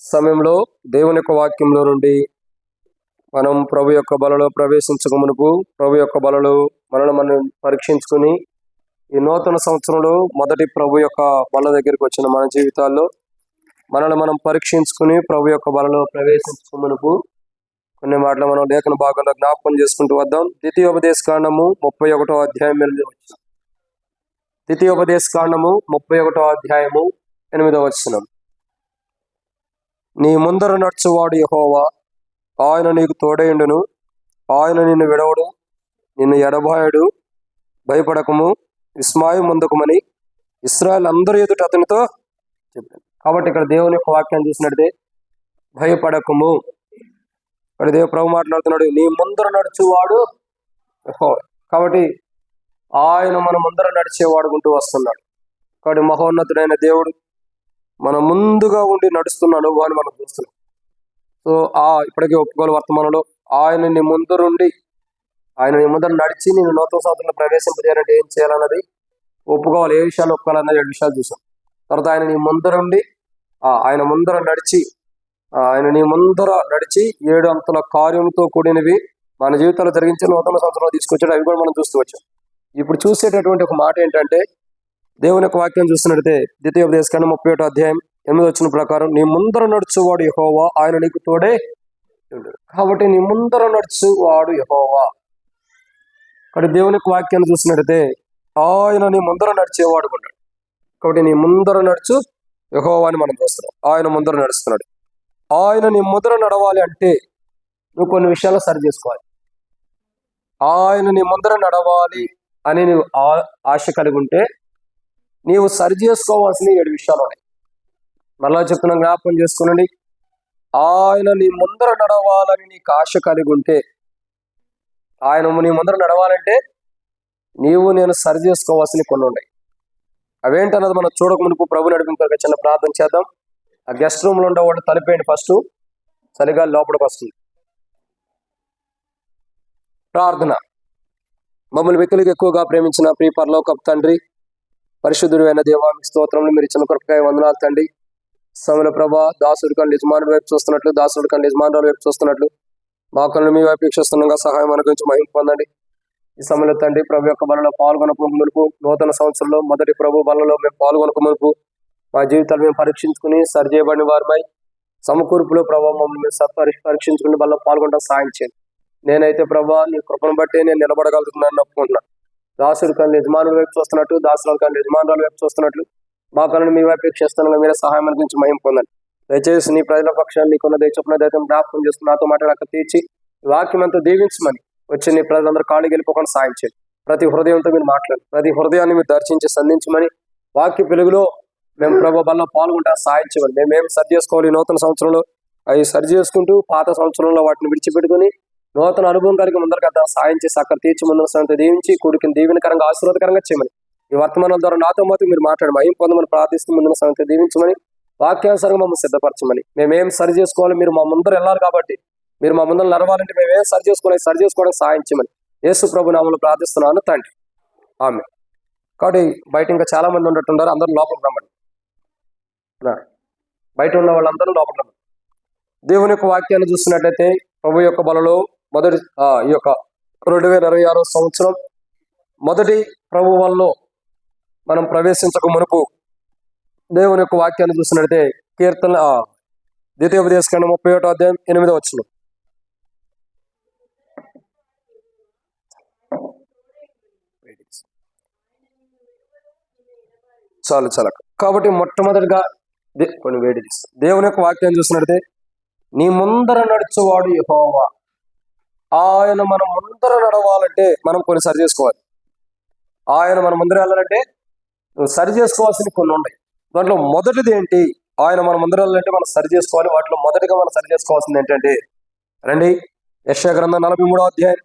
సమయంలో దేవుని యొక్క వాక్యంలో నుండి మనం ప్రభు యొక్క బలలో ప్రవేశించక మునుపు ప్రభు యొక్క బలలో మనం పరీక్షించుకుని ఈ నూతన సంవత్సరంలో మొదటి ప్రభు యొక్క బల దగ్గరికి వచ్చిన మన జీవితాల్లో మనల్ని మనం పరీక్షించుకుని ప్రభు యొక్క బలలో ప్రవేశించక మునుపు కొన్ని మాటలు మనం లేఖన భాగంలో జ్ఞాపకం చేసుకుంటూ వద్దాం. ద్వితీయోపదేశ కాండము 31వ అధ్యాయం 8వ వచనం. ద్వితీయోపదేశ కాండము 31వ అధ్యాయము 8వ వచనం. నీ ముందర నడుచువాడు యెహోవా, ఆయన నీకు తోడేయుండును, ఆయన నిన్ను విడవడు, నిన్ను ఎడబాయడు, భయపడకము, విస్మయం ముందుకుమని ఇశ్రాయేలు అందరూ ఎదుట అతనితో చెప్పాను. కాబట్టి ఇక్కడ దేవుని యొక్క వాక్యాన్ని చూసినట్టే భయపడకము. ఇక్కడ ప్రభు మాట్లాడుతున్నాడు, నీ ముందర నడుచువాడు యెహోవా. కాబట్టి ఆయన మన ముందర నడిచేవాడుకుంటూ వస్తున్నాడు. కాబట్టి మహోన్నతుడైన దేవుడు మన ముందుగా ఉండి నడుస్తున్న అనుభవాన్ని మనం చూస్తున్నాం. సో ఇప్పటికీ ఒప్పుకోలు వర్తమానంలో ఆయన నీ ముందరుండి ఆయన నీ ముందర నడిచి నేను నూతన సంవత్సరంలో ప్రవేశింపజేయాలంటే ఏం చేయాలన్నది ఒప్పుకోవాలి. ఏ విషయాలు ఒప్పుకోవాలన్నది 7 విషయాలు చూసాం. తర్వాత ఆయన నీ ముందరుండి ఆయన ముందర నడిచి ఆయన నీ ముందర నడిచి 7 అంతల కార్యంతో కూడినవి మన జీవితాల్లో జరిగించి నూతన సంవత్సరంలో తీసుకొచ్చాడు. అవి కూడా మనం చూస్తూ వచ్చాం. ఇప్పుడు చూసేటటువంటి ఒక మాట ఏంటంటే దేవుని యొక్క వాక్యం చూస్తున్నట్టే ద్వితీయోపదేశ కాండం 31వ అధ్యాయం 8వ వచనం ప్రకారం నీ ముందర నడుచువాడు యెహోవా, ఆయన నీకు తోడే. కాబట్టి నీ ముందర నడుచువాడు యెహోవా. కాబట్టి దేవుని యొక్క వాక్యాన్ని చూసినట్టయితే ఆయన నీ ముందర నడిచేవాడు ఉన్నాడు. కాబట్టి నీ ముందర నడుచు యెహోవా అని మనం చూస్తున్నాం. ఆయన ముందర నడుస్తున్నాడు. ఆయన నీ ముందర నడవాలి అంటే నువ్వు కొన్ని విషయాలు సరి చేసుకోవాలి. ఆయన నీ ముందర నడవాలి అని నువ్వు ఆశ కలిగి ఉంటే నీవు సరి చేసుకోవాల్సిన 7 విషయాలు ఉన్నాయి. మళ్ళా చెప్తున్నా, జ్ఞాపకం చేసుకునండి. ఆయన నీ ముందర నడవాలని నీకు ఆశ కలిగి ఉంటే, ఆయన నీ ముందర నడవాలంటే నీవు నేను సరి చేసుకోవాల్సిన కొన్ని ఉన్నాయి. అవేంటన్నది మనం చూడక మునుపు ప్రభు నడిపించక చిన్న ప్రార్థన చేద్దాం. ఆ గెస్ట్ రూమ్ లో ఉండేవాళ్ళు తలిపేయండి. ఫస్ట్ సరిగా లోపలికి వస్తుంది. ప్రార్థన. మమ్మల్ని వ్యక్తులకు ఎక్కువగా ప్రేమించిన ప్రియ పరలోకపు తండ్రి, పరిశుద్ధుడు అయిన దేవానికి స్తోత్రములు. మీరు ఇచ్చిన కృపకాయ వందనాలు తండ్రి. సమల ప్రభా, దాసుడి కన్నా యజమానుడి వైపు చూస్తున్నట్లు, దాసుడి కన్నా యజమానుల వైపు చూస్తున్నట్లు మా కళ్ళు మీ వైపు వీక్షిస్తుండగా సహాయం అనుగురించి మహిమ పొందండి. ఈ సమయంలో తండ్రి ప్రభు యొక్క బలలో పాల్గొనక మునుపు, నూతన సంవత్సరంలో మొదటి ప్రభు బలలో మేము పాల్గొనక మునుపు మా జీవితాలు మేము పరీక్షించుకుని సరి చేయబడిన వారిపై సమకూర్పులో ప్రభావ మమ్మల్ని మేము పరీక్షించుకుని బలలో పాల్గొనడం సాయం చేయండి. నేనైతే ప్రభా నీ కృపను బట్టి నేను నిలబడగలుగుతున్నాను ఒప్పుకుంటున్నాను. దాసుడి కన్నా యజమానుల వైపు చూస్తున్నట్టు, దాసుల కన్నా యజమానుల వైపు చూస్తున్నట్లు మా కళను మీ వైపు వీక్షిస్తున్నా మీరే సహాయం గురించి మహిమ పొందండి. దయచేసి నీ ప్రజల పక్షాన్ని నీకున్న దయచొప్పున దయతో జ్ఞాపకం చేస్తున్న నాతో మాట్లాడక తీర్చి వాక్యం అంతా దీవించమని వచ్చి నీ ప్రజలందరూ ఖాళీ వెళ్ళిపోకుండా సాయం చేయండి. ప్రతి హృదయంతో మీరు మాట్లాడండి. ప్రతి హృదయాన్ని మీరు దర్శించి సంధించమని వాక్య వెలుగులో మేము ప్రభు బల్లో పాల్గొంటా సాయం చేయమని. మేమేం సరి చేసుకోవాలి నూతన సంవత్సరంలో అవి సరి చేసుకుంటూ పాత సంవత్సరంలో వాటిని విడిచిపెట్టుకుని నూతన అనుభవం కలిగి ముందర కదా సాయం చేసి అక్కడ తీర్చి ముందున సంత దీవించి కూడికి దీవెనకరంగా ఆశీర్వాదకరంగా చేయమని ఈ వర్తమానం ద్వారా నాతో మాత్రం మీరు మాట్లాడి మహిమ పొందమని ప్రార్థిస్తూ ముందున సంత దీవించమని వాక్యానుసారంగా మమ్మల్ని సిద్ధపరచమని. మేమేం సరి చేసుకోవాలి, మీరు మా ముందర వెళ్ళాలి కాబట్టి మీరు మా ముందర నడవాలంటే మేమేం సరి చేసుకోవడానికి సాయం చేయమని యేసు ప్రభు నామములో ప్రార్థిస్తున్నాను తండ్రి, ఆమేన్. కాబట్టి బయట ఇంకా చాలా మంది ఉన్నట్టున్నారు. అందరూ లోపలికి రమ్మండి. బయట ఉన్న వాళ్ళందరూ లోపలికి రమ్మండి. దేవుని యొక్క వాక్యాన్ని చూస్తున్నట్లయితే ప్రభు యొక్క బలలో మొదటి ఈ యొక్క 2026 సంవత్సరం మొదటి ప్రభు వలలో మనం ప్రవేశించక మునుపు దేవుని యొక్క వాక్యాన్ని చూసినట్లయితే కీర్తన ద్వితీయోపదేశ కాండం 31వ అధ్యాయం 8వ వచనం. చాలా కాబట్టి మొట్టమొదటిగా కొన్ని వేడి తీస్తాం. దేవుని యొక్క వాక్యాన్ని చూసినట్లయితే నీ ముందర నడుచువాడు యెహోవా. ఆయన మన ముందర నడవాలంటే మనం కొన్ని సరి చేసుకోవాలి. ఆయన మన ముందర వెళ్ళాలంటే నువ్వు సరి చేసుకోవాల్సిన కొన్ని ఉన్నాయి. దాంట్లో మొదటిది ఏంటి? ఆయన మన ముందర వెళ్ళాలంటే మనం సరి చేసుకోవాలి. వాటిలో మొదటిగా మనం సరి చేసుకోవాల్సింది ఏంటంటే రండి, యెషయా గ్రంథం 43వ అధ్యాయం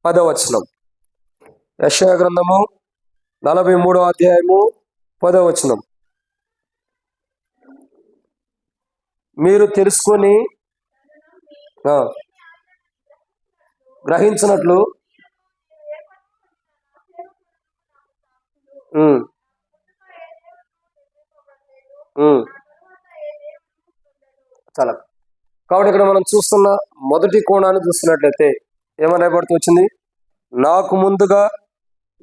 10వ వచనం. యెషయా గ్రంథము 43వ అధ్యాయము 10వ వచనం. మీరు తెలుసుకొని గ్రహించినట్లు చాలా. కాబట్టి ఇక్కడ మనం చూస్తున్న మొదటి కోణాన్ని చూస్తున్నట్లయితే ఏమని రాయబడుతూ వచ్చింది? నాకు ముందుగా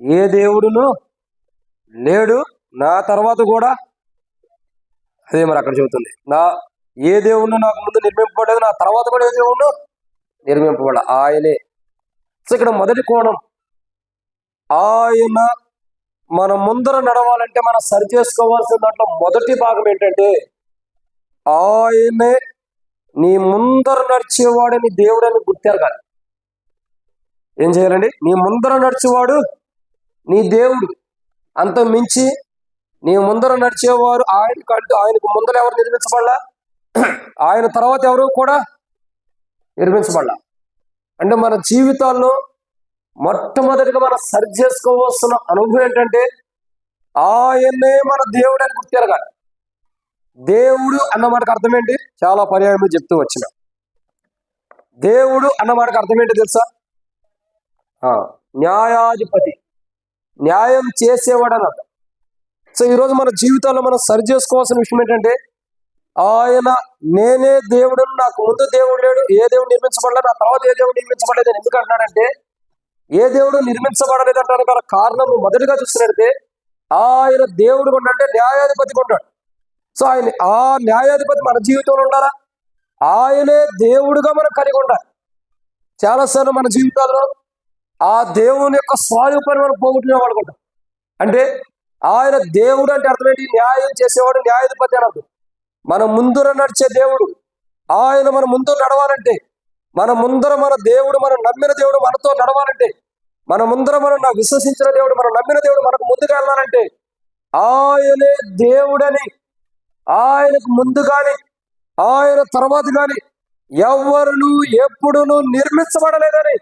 ఏ దేవుడును లేడు, నా తర్వాత కూడా అదే మరి అక్కడ చెబుతుంది. ఏ దేవుడు నాకు ముందు నిర్మింపబడలేదు, నా తర్వాత కూడా ఏ దేవుడు నిర్మింపబడ ఆయనే. సో ఇక్కడ మొదటి కోణం, ఆయన మన ముందర నడవాలంటే మనం సరి చేసుకోవాల్సిన దాంట్లో మొదటి భాగం ఏంటంటే, ఆయనే నీ ముందర నడిచేవాడని దేవుడని గుర్తెరగాలి. ఏం చేయాలండి? నీ ముందర నడిచేవాడు నీ దేవుడు. అంత మించి నీ ముందర నడిచేవారు ఆయనకు ముందర ఎవరు నిర్మించబడలా, ఆయన తర్వాత ఎవరు కూడా నిర్మించబడలా. అంటే మన జీవితాల్లో మొట్టమొదటిగా మనం సరి చేసుకోవాల్సిన అనుభవం ఏంటంటే, ఆయనే మన దేవుడు అని గుర్తెరగాలి. దేవుడు అన్న మాటకు అర్థం ఏంటి? చాలా పర్యాయములు చెప్తూ వచ్చిన దేవుడు అన్న మాటకు అర్థం ఏంటి తెలుసా? న్యాయాధిపతి, న్యాయం చేసేవాడు అని అర్థం. సో ఈరోజు మన జీవితాల్లో మనం సరి చేసుకోవాల్సిన విషయం ఏంటంటే, ఆయన నేనే దేవుడు, నాకు ముందు దేవుడు లేడు, ఏ దేవుడు నిర్మించబడలేదు, నా తర్వాత ఏ దేవుడు నిర్మించబడలేదు అని ఎందుకు అంటున్నాడంటే, ఏ దేవుడు నిర్మించబడలేదు అంటారు గల కారణము మొదటిగా చూస్తున్నట్టే, ఆయన దేవుడు కొన్నాడంటే న్యాయాధిపతి కొన్నాడు. సో ఆయన ఆ న్యాయాధిపతి మన జీవితంలో ఉండాలా, ఆయనే దేవుడుగా మనం కలిగి ఉండాలి. చాలాసార్లు మన జీవితాల్లో ఆ దేవుని యొక్క స్వరూపాన్ని మనం పోగొట్టుకునే వాడుకుంటాం. అంటే ఆయన దేవుడు అంటే అర్థమేంటి? న్యాయం చేసేవాడు, న్యాయాధిపతి అని అర్థం. మన ముందర నడిచే దేవుడు, ఆయన మన ముందు నడవాలంటే, మన ముందర మన దేవుడు, మనం నమ్మిన దేవుడు మనతో నడవాలంటే, మన ముందర మనం విశ్వసించిన దేవుడు, మనం నమ్మిన దేవుడు మనకు ముందుకు వెళ్ళాలంటే, ఆయనే దేవుడని, ఆయనకు ముందు కానీ ఆయన తర్వాత కానీ ఎవరును ఎప్పుడును నిర్మించబడలేదని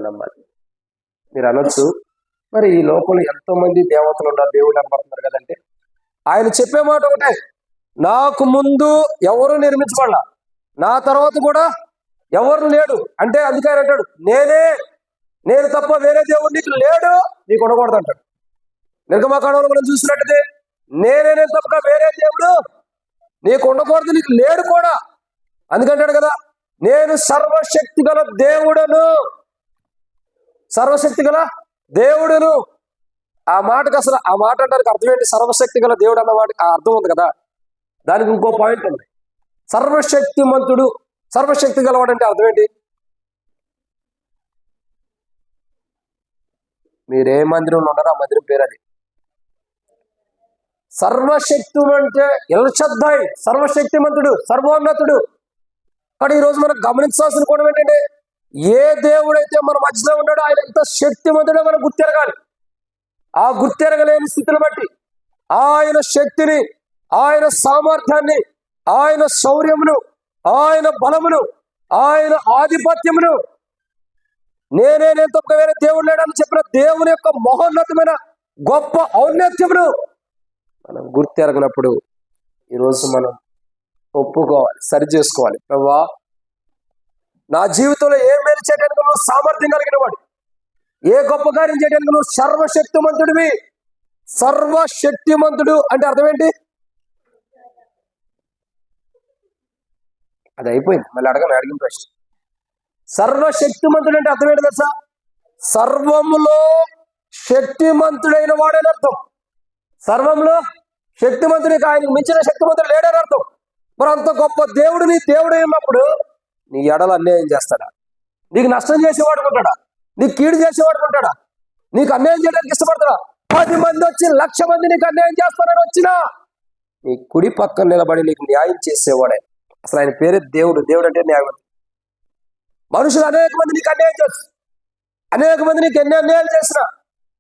నమ్మాలి. మీరు అనొచ్చు, మరి ఈ లోపల ఎంతో మంది దేవతలు ఉన్నారు, దేవుడు అనబడుతున్నారు కదంటే, ఆయన చెప్పే మాట ఒకటే, నాకు ముందు ఎవరు నిర్మించబడాల, నా తర్వాత కూడా ఎవరు లేడు. అంటే అందుకే ఆయన అంటాడు, నేను తప్ప వేరే దేవుడు నీకు లేడు, నీకు ఉండకూడదు అంటాడు. నిర్గమకాండంలో మనం చూసినట్టయితే, నేనే తప్ప వేరే దేవుడు నీకు ఉండకూడదు, నీకు లేడు కూడా. అందుకంటాడు కదా, నేను సర్వశక్తి గల దేవుడను, సర్వశక్తి గల దేవుడును. ఆ మాటకు అసలు ఆ మాట అంటానికి అర్థం ఏంటి? సర్వశక్తి గల దేవుడు అన్న మాట ఆ అర్థం ఉంది కదా, దానికి ఇంకో పాయింట్ ఉంది. సర్వశక్తిమంతుడు, సర్వశక్తి గలవాడు అంటే అర్థం ఏంటి? మీరే మందిరంలో ఉన్నారో ఆ మందిరం పేరు అది. సర్వశక్తి అంటే ఎల్షద్దాయ్, సర్వశక్తిమంతుడు, సర్వోన్నతుడు. కానీ ఈరోజు మనం గమనించాల్సిన కోణం ఏంటంటే, ఏ దేవుడైతే మన మధ్యలో ఉన్నాడో ఆయన ఎంత శక్తిమంతుడో మనం గుర్తెరగాలి. ఆ గుర్తెరగలేని స్థితిని బట్టి ఆయన శక్తిని, ఆయన సామర్థ్యాన్ని, ఆయన శౌర్యమును, ఆయన బలమును, ఆయన ఆధిపత్యమును, నేనే తప్ప వేరే దేవుడు లేడని చెప్పిన దేవుని యొక్క మహోన్నతమైన గొప్ప ఔన్నత్యమును మనం గుర్తెరగనప్పుడు ఈరోజు మనం ఒప్పుకోవాలి, సరి చేసుకోవాలి. ప్రభువా, నా జీవితంలో ఏ మేలు చేయడానికి నువ్వు సామర్థ్యం కలిగిన వాడు, ఏ గొప్ప కార్యం చేయడానికి నువ్వు సర్వశక్తిమంతుడివి. సర్వశక్తిమంతుడు అంటే అర్థం ఏంటి? అది అయిపోయింది, మళ్ళీ అడిగిన ప్రశ్న. సర్వశక్తిమంతుడు అంటే అర్థం ఏంటి తెలుసా? సర్వములో శక్తిమంతుడైన వాడని అర్థం. సర్వంలో శక్తిమంతుడికి ఆయనకు మించిన శక్తిమంతుడు లేడని అర్థం. మరి అంత గొప్ప దేవుడు నీ దేవుడు ఉన్నప్పుడు నీ ఎడలు అన్యాయం చేస్తాడా? నీకు నష్టం చేసేవాడు ఉంటాడా? నీకు కీడు చేసేవాడు ఉంటాడా? నీకు అన్యాయం చేయడానికి ఇష్టపడతాడా? 10 మంది వచ్చి 1,00,000 మంది నీకు అన్యాయం చేస్తానని వచ్చినా నీ కుడి పక్కన నిలబడి నీకు న్యాయం చేసేవాడే. అసలు ఆయన పేరే దేవుడు. దేవుడు అంటే న్యాయవంతుడు. మనుషులు అనేక మంది నీకు అన్యాయం చేస్తారు, అనేక మంది నీకు ఎన్ని అన్యాయాలు చేసినా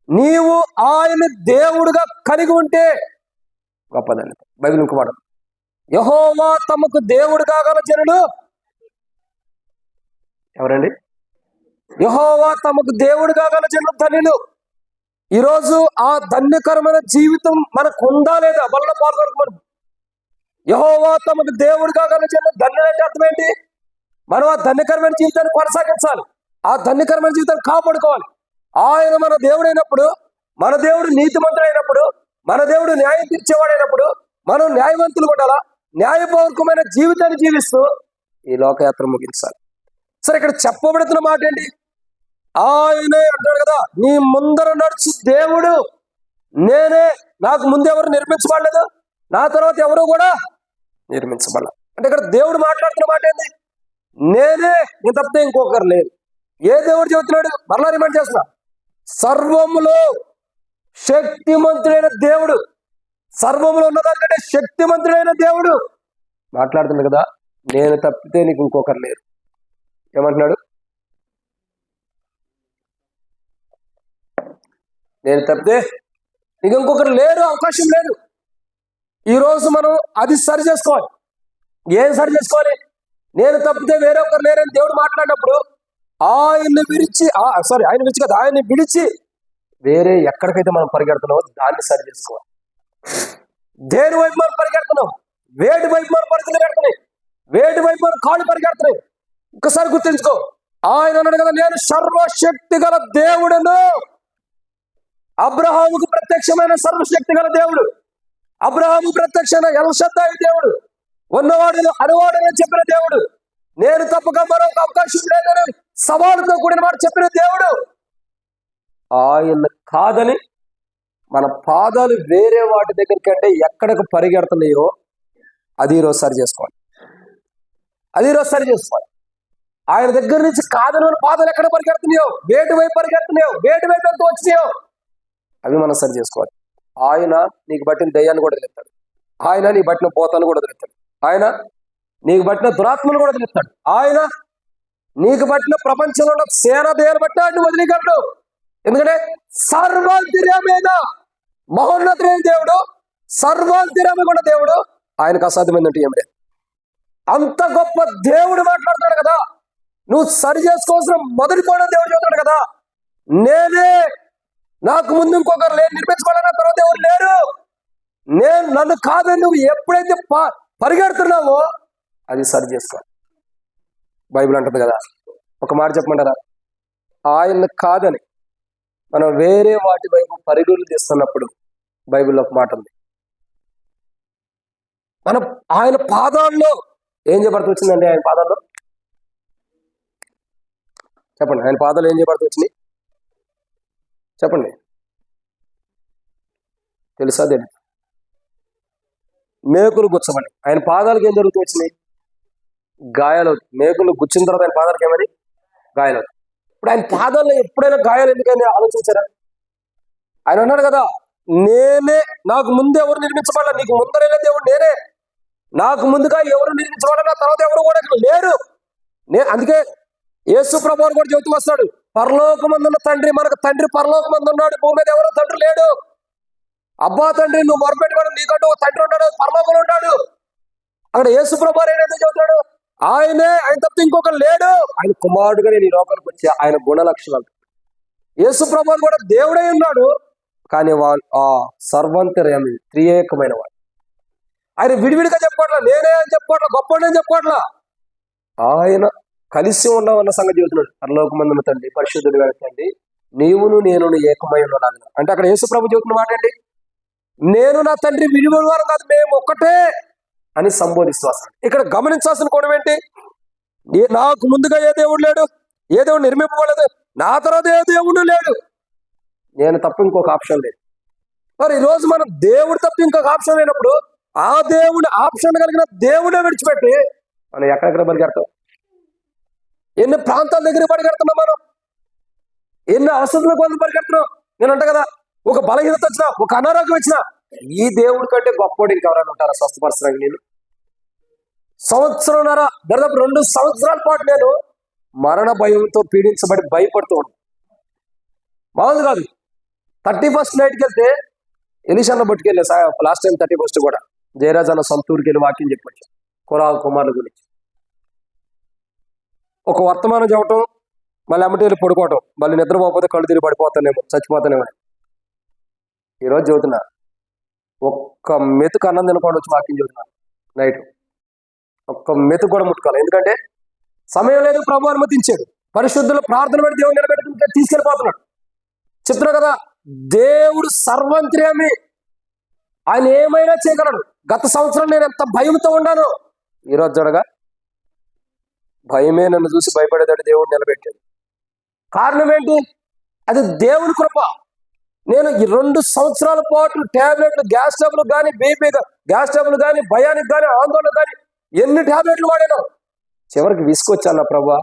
నీవు ఆయన దేవుడుగా కలిగి ఉంటే గొప్పదండి. బైబిల్ ఇంకో మాట, యెహోవా తమకు దేవుడుగా గల జనులు ఎవరండి? యెహోవా తమకు దేవుడుగా గల జనులు ధన్యులు. ఈరోజు ఆ ధన్యకరమైన జీవితం మనకు ఉందా లేదా? బల్ల పాల్గొనకు. యెహోవా తమకు దేవుడుగా గల జనులు ధన్యులు అంటే అర్థం ఏంటి? మనం ఆ ధన్యకరమైన జీవితాన్ని కొనసాగించాలి, ఆ ధన్యకరమైన జీవితాన్ని కాపాడుకోవాలి. ఆయన మన దేవుడైనప్పుడు, మన దేవుడు నీతిమంతుడైనప్పుడు, మన దేవుడు న్యాయం తీర్చేవాడైనప్పుడు మనం న్యాయవంతులు ఉండాలా, న్యాయపూర్వకమైన జీవితాన్ని జీవిస్తూ ఈ లోకయాత్ర ముగించాలి. సరే, ఇక్కడ చెప్పబడుతున్న మాట ఏంటి? ఆయనే అంటాడు కదా, నీ ముందర నడుచు దేవుడు నేనే, నాకు ముందు ఎవరు నిర్మించబడలేదు, నా తర్వాత ఎవరు కూడా నిర్మించబడలేదు. అంటే ఇక్కడ దేవుడు మాట్లాడుతున్న మాట ఏంటి? నేనే, నేను తప్పితే ఇంకొకరు లేదు. ఏ దేవుడు చెబుతున్నాడు? మరలా రిమైండ్ చేస్తున్నా, సర్వములో శక్తిమంతుడైన దేవుడు, సర్వములో ఉన్నదానికంటే శక్తిమంతుడైన దేవుడు మాట్లాడుతున్నాడు కదా, నేను తప్పితే నీకు ఇంకొకరు లేరు. ఏమంటున్నాడు? నేను తప్పితే నీకు ఇంకొకరు లేరు, అవకాశం లేదు. ఈరోజు మనం అది సరి చేసుకోవాలి. ఏం సరి చేసుకోవాలి? నేను తప్పితే వేరే ఒకరు లేరని దేవుడు మాట్లాడినప్పుడు ఆయన్ని విడిచి ఆయన్ని విడిచి వేరే ఎక్కడికైతే మనం పరిగెడుతున్నామో దాన్ని సరి చేసుకోవాలి. దేని వైపు మనం పరిగెడుతున్నాం? వేడి వైపు మనం పరిగెడుతూ పెడుతున్నాయి, వేడి వైపు మనం కాళ్ళు పరిగెడుతున్నాయి. ఒక్కసారి గుర్తుంచుకో, ఆయన అన్నాడు కదా, నేను సర్వశక్తి గల దేవుడును. అబ్రహాముకు ప్రత్యక్షమైన సర్వశక్తి గల దేవుడు, అబ్రహాము ప్రత్యక్షమైన ఎల్షద్దాయి దేవుడు, ఉన్నవాడు అనువాడని చెప్పిన దేవుడు, నేను తప్పక మరొక అవకాశం లేదని సవాలుతో కూడిన మాట చెప్పిన దేవుడు. ఆయన కాదని మన పాదాలు వేరే వాటి దగ్గరికి అంటే ఎక్కడికి పరిగెడుతున్నాయో అది ఈరోజు సరి చేసుకోవాలి. ఆయన దగ్గర నుంచి కాదని మన పాదాలు ఎక్కడ పరిగెడుతున్నాయో, వేటి వైపు పరిగెడుతున్నాయో, వేటి వైపు ఎంత వచ్చినాయో అవి మనం సరి చేసుకోవాలి. ఆయన నీకు బట్టిన దయ్యాన్ని కూడా వదిలేస్తాడు, ఆయన నీకు బట్టిన పోతాను కూడా వదిలేస్తాడు, ఆయన నీకు బట్టిన దురాత్మను కూడా వదిలేస్తాడు, ఆయన నీకు బట్టిన ప్రపంచంలో ఉన్న సేన దేని బట్టి ఆయన వదిలేయగలడు. ఎందుకంటే సర్వాంతర్యమైన మహోన్నతుడైన దేవుడు, సర్వాంతర్యమైన దేవుడు, ఆయనకు అసాధ్యమైనట్టు ఏం లేదు. అంత గొప్ప దేవుడు మాట్లాడుతాడు కదా, నువ్వు సరి చేసుకోవాల్సిన మొదటి కూడా దేవుడు చెబుతాడు కదా, నేనే, నాకు ముందు ఇంకొకరు లేరు, నిర్మించుకోవాలన్న తర్వాత ఎవరు లేరు, నేను నన్ను కాదని నువ్వు ఎప్పుడైతే పరిగెడుతున్నావో అది సరి చేసుకో. బైబిల్ అంటుంది కదా, ఒక మాట చెప్పమంటారా, ఆయన కాదని మనం వేరే వాటి వైపు పరుగులు తీస్తున్నప్పుడు బైబిల్లో ఒక మాట ఉంది, మనం ఆయన పాదాల్లో ఏం చేయబడుతూ వచ్చిందండి? ఆయన పాదాల్లో చెప్పండి, ఆయన పాదాలు ఏం చేయబడుతూ వచ్చినాయి చెప్పండి, తెలుసా? తెలియదు. మేకులు గుచ్చమని ఆయన పాదాలకు ఏం జరుగుతూ వచ్చినాయి? గాయాలు. మేకులు గుచ్చిన తర్వాత ఆయన పాదాలకు ఏమని? గాయాలు. ఇప్పుడు ఆయన పాదాల్లో ఎప్పుడైనా గాయాలు ఎందుకని ఆలోచించారా? ఆయన అన్నాడు కదా, నేనే, నాకు ముందు ఎవరు నిర్మించబడాల, నీకు ముందరైన దేవుడు నేనే, నాకు ముందుగా ఎవరు నిర్మించబడాల, తర్వాత ఎవరు కూడా లేరు. అందుకే యేసు ప్రభువు కూడా చెబుతూ వస్తాడు, పరలోకమందున్న తండ్రి, మనకు తండ్రి పరలోకమందు ఉన్నాడు, భూమి మీద ఎవరో తండ్రి లేడు. అబ్బా తండ్రి నువ్వు మొరపెట్టుకోవడం, నీకంటూ ఒక తండ్రి ఉంటాడు, పరలోకంలో ఉంటాడు. అక్కడ యేసు ప్రభువు ఏదైతే చెబుతాడు, ఆయన తప్ప ఇంకొకరు లేడు. ఆయన కుమారుడుగా నేను ఈ లోకానికి వచ్చి ఆయన గుణ లక్షణాలు. యేసు ప్రభువు కూడా దేవుడై ఉన్నాడు, కానీ ఆ సర్వంతర్యామి, త్రియేకమైన వాడు. ఆయన విడివిడిగా చెప్పుకోవట్లా, నేనే అని చెప్పుకోవట్లా, గొప్పని చెప్పుకోవట్లా, ఆయన కలిసి ఉన్నామన్న సంగతి చెబుతున్నాడు. పరలోకమందున్న తండ్రి, పరిశుద్ధుడు తండ్రి, నీవును నేను ఏకమై ఉన్నాను. అంటే అక్కడ యేసు ప్రభు చెబుతున్న మాట ఏంటి? నేను నా తండ్రి విడివిడి వారు కాదు, మేము ఒక్కటే అని సంబోధిస్తూ వస్తాడు. ఇక్కడ గమనించాల్సిన కోణం ఏంటి? నాకు ముందుగా ఏ దేవుడు లేడు, ఏ దేవుడు నిర్మింపబడలేదు, నా తర్వాత ఏ దేవుడు లేడు, నేను తప్ప ఇంకొక ఆప్షన్ లేదు. మరి ఈరోజు మనం దేవుడు తప్ప ఇంకొక ఆప్షన్ లేనప్పుడు ఆ దేవుడు ఆప్షన్ కలిగిన దేవుడే విడిచిపెట్టి మనం ఎక్కడెక్కడ పరిగెడతాం? ఎన్ని ప్రాంతాల దగ్గర పరిగెడుతున్నాం మనం, ఎన్ని అవసరాల కొంత పరిగెడుతున్నాం. నేను అంట కదా, ఒక బలహీనత వచ్చినా, ఒక అనారోగ్యం వచ్చినా, ఈ దేవుడి కంటే గొప్పవాడు ఇంకెవరైనా ఉంటారా స్వస్థపరచడానికి? నేను సంవత్సరంన్నర, దాదాపు 2 సంవత్సరాల పాటు నేను మరణ భయంతో పీడించబడి భయపడుతూ ఉంటాను. మామూలు కాదు. 31st నైట్కి వెళ్తే ఎలిషాన్న పట్టుకెళ్ళే లాస్ట్ టైం 31st కూడా జయరాజ్ అన్న సొంత ఊరికి వెళ్ళి వాక్యం చెప్పచ్చు కుమారుల గురించి. ఒక వర్తమానం చెప్పటం, మళ్ళీ అమ్మటి వెళ్ళి పడుకోవటం, మళ్ళీ నిద్రపోకపోతే కళ్ళు తిరిగి పడిపోతానేమో, చచ్చిపోతానేమో. ఈరోజు చదువుతున్నా, ఒక్క మెతుకు అన్నం తినకుండా వచ్చి వాక్యం చదువుతున్నాను. నైట్ ఒక్క మెతుకు కూడా ముట్టుకోవాలి, ఎందుకంటే సమయం లేదు, ప్రభు అనుమతించాడు. పరిశుద్ధులు ప్రార్థన పెట్టి దేవుడు నిలబెట్టుకుంటే తీసుకెళ్ళిపోతున్నాడు. చెప్తున్నా కదా, దేవుడు సర్వంత్ర్యామి, ఆయన ఏమైనా చేయగలడు. గత సంవత్సరం నేను ఎంత భయంతో ఉన్నాను, ఈరోజు చూడగా భయమే నన్ను చూసి భయపడేదాడు దేవుడు నిలబెట్టాడు. కారణం ఏంటి? అది దేవుని కృప. నేను ఈ 2 సంవత్సరాల పాటు టాబ్లెట్లు, గ్యాస్ ట్రబుల్ కానీ, బీపీ గ్యాస్ ట్రబుల్ కానీ, భయానికి కానీ, ఆందోళన కానీ ఎన్ని టాబ్లెట్లు వాడాను. చివరికి విసుకొచ్చాను, ప్రభా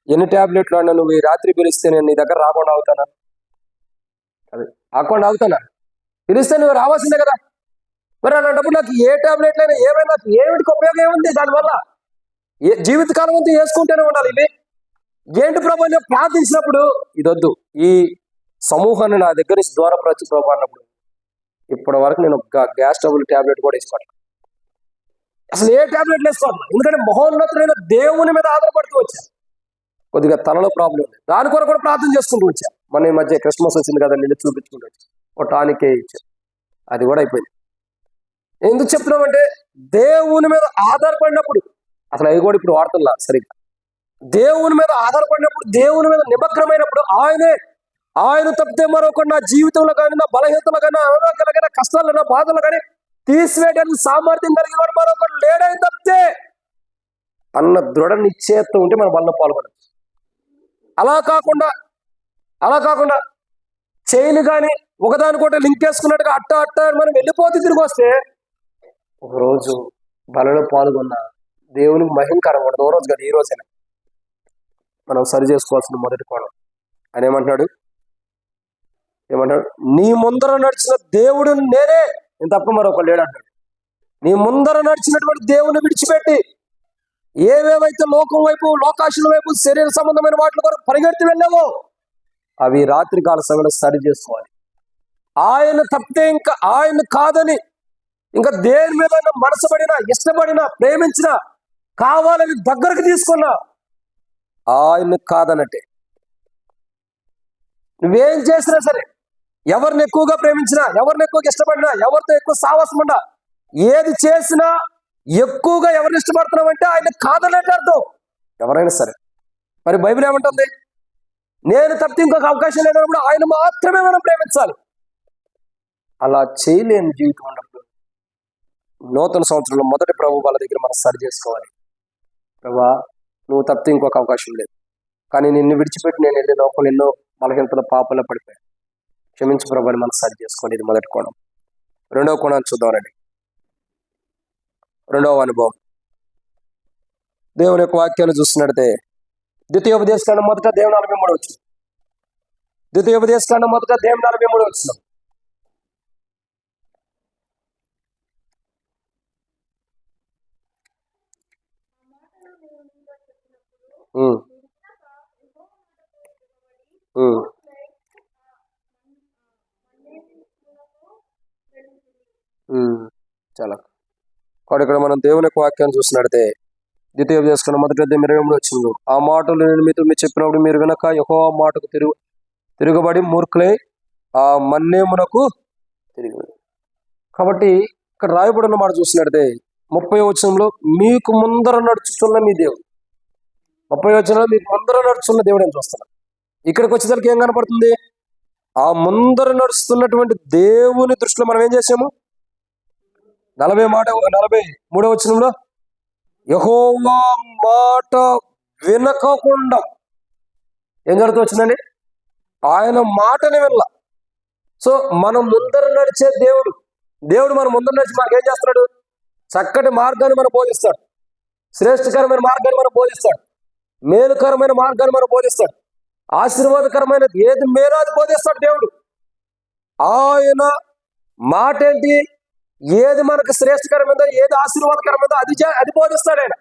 ఎన్ని టాబ్లెట్లు వాడినా నువ్వు ఈ రాత్రి పిలిస్తే నేను నీ దగ్గర రాకుండా అవుతానా? అది ఆకుండా అవుతానా? పిలిస్తే నువ్వు రావాల్సిందే కదా. మరి అలాంటప్పుడు నాకు ఏ టాబ్లెట్లు అయినా ఏమైనా నాకు ఏమిటికి ఉపయోగం ఏముంది? దానివల్ల జీవితకాలం అంతా వేసుకుంటూనే ఉండాలి. ఇవి ఏంటి ప్రభు అని ప్రార్థించినప్పుడు ఇదొద్దు, ఈ సమూహాన్ని నా దగ్గర నుంచి దూరపరచు ప్రభు అన్నప్పుడు ఇప్పటి వరకు నేను ఒక గ్యాస్ ట్రబుల్ టాబ్లెట్ కూడా వేసుకోవాలి. అసలు ఏ టాబ్లెట్లు వేసుకోవాలి? ఎందుకంటే మహోన్నతుడైన దేవుని మీద ఆధారపడుతూ వచ్చా. కొద్దిగా తలలో ప్రాబ్లం ఉంది, దాని కొరకు కూడా ప్రార్థన చేసుకుంటూ వచ్చా. మన ఈ మధ్య క్రిస్మస్ వచ్చింది కదా, నిన్ను చూపించుకుంటూ వచ్చా. ఒక టానికే ఇచ్చా, అది కూడా అయిపోయింది. ఎందుకు చెప్తున్నామంటే దేవుని మీద ఆధారపడినప్పుడు, అసలు అవి కూడా ఇప్పుడు వాడుతున్నా సరిగ్గా. దేవుని మీద ఆధారపడినప్పుడు, దేవుని మీద నిమగ్నమైనప్పుడు ఆయన తప్పితే మరొకటి నా జీవితంలో కానీ, నా బలహీనతలు కానీ, అనారోగ్యాలు కానీ, కష్టాలు నా బాధలు కానీ తీసివేయడానికి సామర్థ్యం కలిగిన వాడు మరొకటి లేడని తప్పితే అన్న దృఢ నిశ్చయత ఉంటే మన బలంలో పాల్గొనచ్చు. అలా కాకుండా చైన్ కానీ ఒకదానికోట లింక్ వేసుకున్నట్టుగా అట్ట మనం వెళ్ళిపోతే తిరిగి వస్తే ఒకరోజు బలలో పాల్గొన్న దేవునికి మహింకరం ఉండదు. ఓ రోజు కదా, ఈ రోజైనా మనం సరి చేసుకోవాల్సిన మొదటి కోణం. ఆయన ఏమంటాడు? నీ ముందర నడిచిన దేవుడు నేనే, నేను తప్ప మరొక లేడు అంటాడు. నీ ముందర నడిచినటువంటి దేవుని విడిచిపెట్టి ఏవేవైతే లోకం వైపు, లోకాశుల వైపు, శరీర సంబంధమైన వాటి కొరకు పరిగెత్తి వెళ్ళావో అవి రాత్రి కాల సమయంలో సరి చేసుకోవాలి. ఆయన తప్పితే ఇంకా ఆయన కాదని, ఇంకా దేని మీద మనసుపడినా, ఇష్టపడినా, ప్రేమించినా, కావాలని దగ్గరకు తీసుకున్నా ఆయన కాదన్నట్టే. నువ్వేం చేసినా సరే, ఎవరిని ఎక్కువగా ప్రేమించినా, ఎవరిని ఎక్కువగా ఇష్టపడినా, ఎవరితో ఎక్కువ సావాసం ఉన్నా, ఏది చేసినా ఎక్కువగా ఎవరిని ఇష్టపడుతున్నావంటే ఆయన కాదన్నట్టు అర్థం, ఎవరైనా సరే. మరి బైబిల్ ఏమంటుంది? నేను తప్పితే ఇంకొక అవకాశం లేనప్పుడు ఆయన మాత్రమే మనం ప్రేమించాలి. అలా చేయలేని జీవితం ఉన్నప్పుడు నూతన సంవత్సరంలో మొదటి ప్రభు వాళ్ళ దగ్గర మనం సరి చేసుకోవాలి. ప్రభా నువ్వు తప్పితే ఇంకొక అవకాశం లేదు, కానీ నిన్ను విడిచిపెట్టి నేను వెళ్ళే లోపల ఎన్నో బలహీనతల పాపంలో పడిపోయాను, క్షమించు ప్రభు అని మనం సరి చేసుకోండి. ఇది మొదటి కోణం. రెండవ కోణాన్ని చూద్దామండి. రెండవ అనుభవం దేవుని యొక్క వాక్యాన్ని చూస్తున్నట్టే ద్వితీయోపదేశకాండం మొదట దేవుని 43 వచ్చింది. ద్వితీయోపదేశకాండం మొదట దేవుని 43 వచ్చిన చాలా కాబట్టి ఇక్కడ మనం దేవుని యొక్క వాక్యాన్ని చూసినట్టే ద్వితీయోపదేశకాండం మొదట 23 వచ్చింది. ఆ మాటలు నేను మీతో చెప్పినప్పుడు మీరు వినక యెహోవా మాటకు తిరుగుబడి మూర్ఖులై ఆ మన్నేమునకు తిరిగి. కాబట్టి ఇక్కడ రాయబడిన మాట చూసినట్టే 30వ వచనంలో మీకు ముందర నడుచుతున్న మీ దేవుడు, 30వ వచనంలో మీకు ముందర నడుచున్న దేవుడు అని చూస్తున్నాం. ఇక్కడికి వచ్చేసరికి ఏం కనపడుతుంది? ఆ ముందర నడుస్తున్నటువంటి దేవుని దృష్టిలో మనం ఏం చేసాము? 43వ వచనంలో యెహోవా మాట వినకుండా ఏం జరుగుతూ వచ్చిందండి? ఆయన మాటని వినలా. సో మనం ముందర నడిచే దేవుడు మన ముందర నడిచి మనకి ఏం చేస్తున్నాడు? చక్కటి మార్గాన్ని మనం బోధిస్తాడు, శ్రేష్టకరమైన మార్గాన్ని మనం బోధిస్తాడు, మేలుకరమైన మార్గాన్ని మనం బోధిస్తాడు, ఆశీర్వాదకరమైన ఏది మేలు అది బోధిస్తాడు దేవుడు. ఆయన మాట ఏంటి? ఏది మనకు శ్రేష్టకరమైందో, ఏది ఆశీర్వాదకరమైందో అది బోధిస్తాడు ఆయన.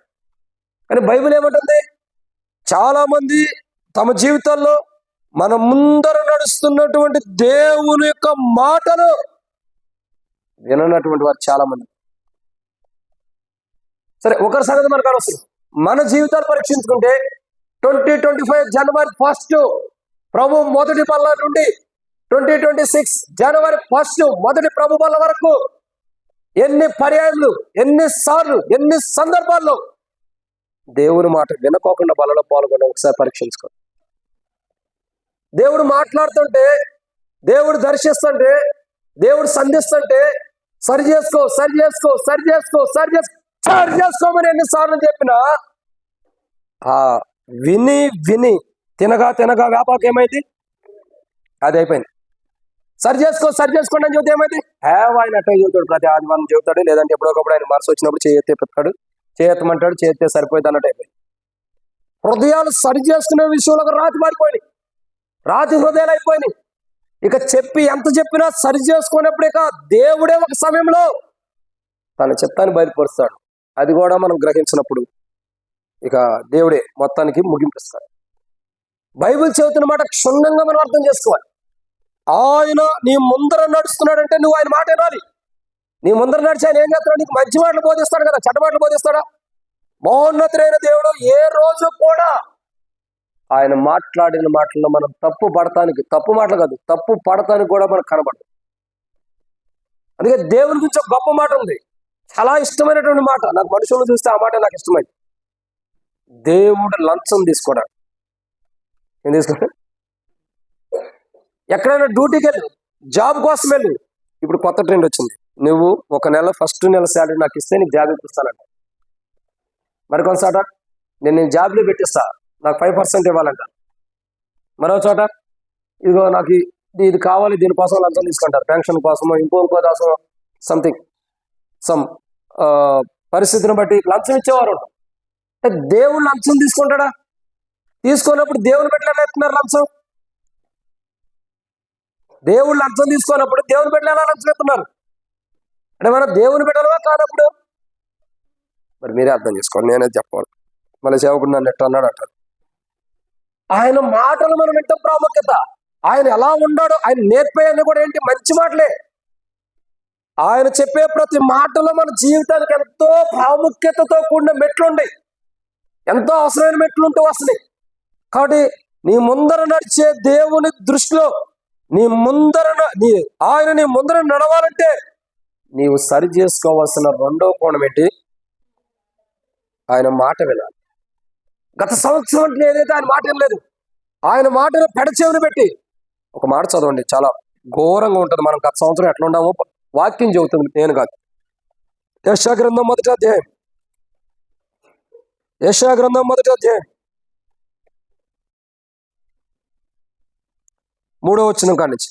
కానీ బైబిల్ ఏమంటుంది? చాలా మంది తమ జీవితాల్లో మన ముందర నడుస్తున్నటువంటి దేవుని యొక్క మాటలు విననటువంటి వారు చాలా మంది. సరే, ఒకరి సంగతి మనకు అనవసరం. మన జీవితాలు పరీక్షించుకుంటే 2025 జనవరి 1 ప్రభు మొదటి బల్ల నుండి 2026 జనవరి 1 మొదటి ప్రభు బల్ల వరకు ఎన్ని పర్యాయాలు, ఎన్నిసార్లు, ఎన్ని సందర్భాల్లో దేవుని మాట వినుకోకుండా బలలో పాల్గొని ఒకసారి పరీక్షించుకో. దేవుడు మాట్లాడుతుంటే, దేవుడు దర్శిస్తుంటే, దేవుడు సంధిస్తుంటే సరి చేసుకో సరి చేసుకో సరి చేసుకో సరి చేసుకో సరి చేసుకోమని ఎన్నిసార్లు చెప్పినా విని విని తినగా తినగా వ్యాపారం ఏమైంది? అది అయిపోయింది. సరి చేసుకోండి అని చెబితే ఏమైంది? ఆయన అట్లా చెబుతాడు, ప్రతి ఆదివారం చెబుతాడు, లేదంటే ఎప్పుడొకప్పుడు ఆయన మనసు వచ్చినప్పుడు చేయెత్తిస్తాడు, చేయెత్తమంటాడు, చేస్తే సరిపోయింది అన్నట్టు అయిపోయింది. హృదయాలు సరి చేసుకునే విషయంలో రాతి మారిపోయినాయి, రాతి హృదయాలు అయిపోయినాయి. ఇక చెప్పి ఎంత చెప్పినా సరి చేసుకునేప్పుడు ఇక దేవుడే ఒక సమయంలో తన చిత్తాన్ని బయలుపరుస్తాడు. అది కూడా మనం గ్రహించినప్పుడు ఇక దేవుడే మొత్తానికి ముగింపిస్తాడు. బైబిల్ చెబుతున్న మాట క్షుణ్ణంగా మనం అర్థం చేసుకోవాలి. ఆయన నీ ముందర నడుస్తున్నాడంటే నువ్వు ఆయన మాట వినాలి. నీ ముందర నడిచి ఆయన ఏం చేస్తాడు? నీకు మంచి మాటలు బోధిస్తాడు కదా, చెడ్డ మాటలు బోధిస్తాడా? మహోన్నతుడైన దేవుడు ఏ రోజు కూడా ఆయన మాట్లాడిన మాటల్లో మనం తప్పు మాటలు కాదు, తప్పు పడటానికి కూడా మనకు కనబడదు. అందుకే దేవుని గురించి ఒక గొప్ప మాట ఉంది, చాలా ఇష్టమైనటువంటి మాట. నాకు మనుషులను చూస్తే ఆ మాట నాకు ఇష్టమైంది. దేవుడు లంచం తీసుకోవడానికి ఏం తీసుకుంటా? ఎక్కడైనా డ్యూటీకి వెళ్ళు, జాబ్ కోసం వెళ్ళు. ఇప్పుడు కొత్త ట్రెండ్ వచ్చింది, నువ్వు ఒక నెల ఫస్ట్ నెల శాలరీ నాకు ఇస్తే నీకు జాబ్ ఇప్పిస్తానంట. మరి కొంత చోట నేను జాబ్లో పెట్టిస్తా, నాకు 5% ఇవ్వాలంట. మరో చోట ఇదిగో నాకు ఇది కావాలి, దీనికోసం లంచం తీసుకుంటారు, పెన్షన్ కోసమో ఇంకో కోసం సంథింగ్ పరిస్థితిని బట్టి లంచం ఇచ్చేవారు. దేవుడు లంచం తీసుకుంటాడా? తీసుకున్నప్పుడు దేవుని బిడ్డలు ఎత్తున్నారు లంచం. దేవుడు లంచం తీసుకున్నప్పుడు దేవుని బిడ్డలు ఎలా లంచం ఎత్తున్నారు? అంటే మనం దేవుని బిడ్డలవా కానప్పుడు? మరి మీరే అర్థం చేసుకోండి, నేనే చెప్పాలి. మళ్ళీ సేవకుడు నన్ను ఎట్లా అన్నాడు అంటారు. ఆయన మాటలు మనం వింటే ప్రాముఖ్యత, ఆయన ఎలా ఉన్నాడో ఆయన నేర్పేయన్నీ కూడా ఏంటి? మంచి మాటలే. ఆయన చెప్పే ప్రతి మాటలో మన జీవితానికి ఎంతో ప్రాముఖ్యతతో కూడిన మెట్లుండి, ఎంతో అవసరమైన మెట్లుంటూ వస్తున్నాయి. కాబట్టి నీ ముందర నడిచే దేవుని దృష్టిలో ఆయన నీ ముందర నడవాలంటే నీవు సరి చేసుకోవాల్సిన రెండో కోణం ఏంటి? ఆయన మాట వినాలి. గత సంవత్సరం ఏదైతే ఆయన మాట వినలేదు, ఆయన మాటను పెడచెవిని పెట్టి ఒక మాట చదవండి, చాలా ఘోరంగా ఉంటుంది. మనం గత సంవత్సరం ఎట్లా ఉన్నామో వాక్యం చెబుతుంది, నేను కాదు. యెషయా గ్రంథం 1వ అధ్యాయం, యెషయా గ్రంథం 1వ అధ్యాయం 3వ వచనం కాడి నుంచి.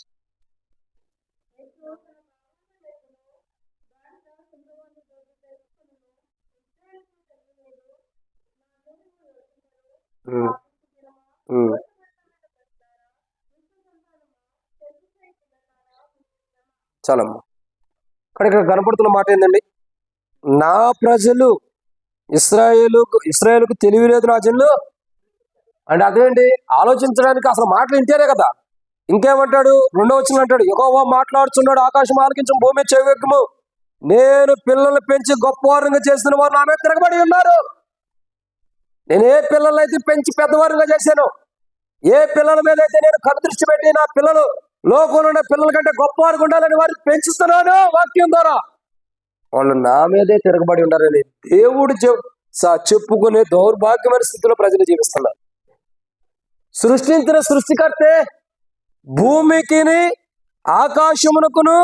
చాలమ్మా. ఇక్కడ కనపడుతున్న మాట ఏంటండి? నా ప్రజలు ఇశ్రాయేలుకు తెలివి లేదు నా జనులు అంటే అదేంటి? ఆలోచించడానికి అసలు మాటలు వింటేనే కదా. ఇంకేమంటాడు? 2వ వచనం అంటాడు, యెహోవా మాట్లాడుతున్నాడు, ఆకాశం ఆలకించు, భూమి చెవియెక్కుము, నేను పిల్లల్ని పెంచి గొప్పవారంగా చేసిన వారు నా మీద తిరగబడి ఉన్నారు. నేను ఏ పిల్లల్ని అయితే పెంచి పెద్దవారుగా చేశాను, ఏ పిల్లల మీద అయితే నేను కనుదృష్టి పెట్టి నా పిల్లలు లోకంలో ఉన్న పిల్లల కంటే గొప్పవారికి ఉండాలని వారిని పెంచుతున్నాను వాక్యం ద్వారా, వాళ్ళు నా మీదే తిరగబడి ఉండాలని దేవుడు చెప్పుకునే దౌర్భాగ్యమైన స్థితిలో ప్రజలు జీవిస్తున్నారు. సృష్టించిన సృష్టికర్తే భూమికి ఆకాశమునకును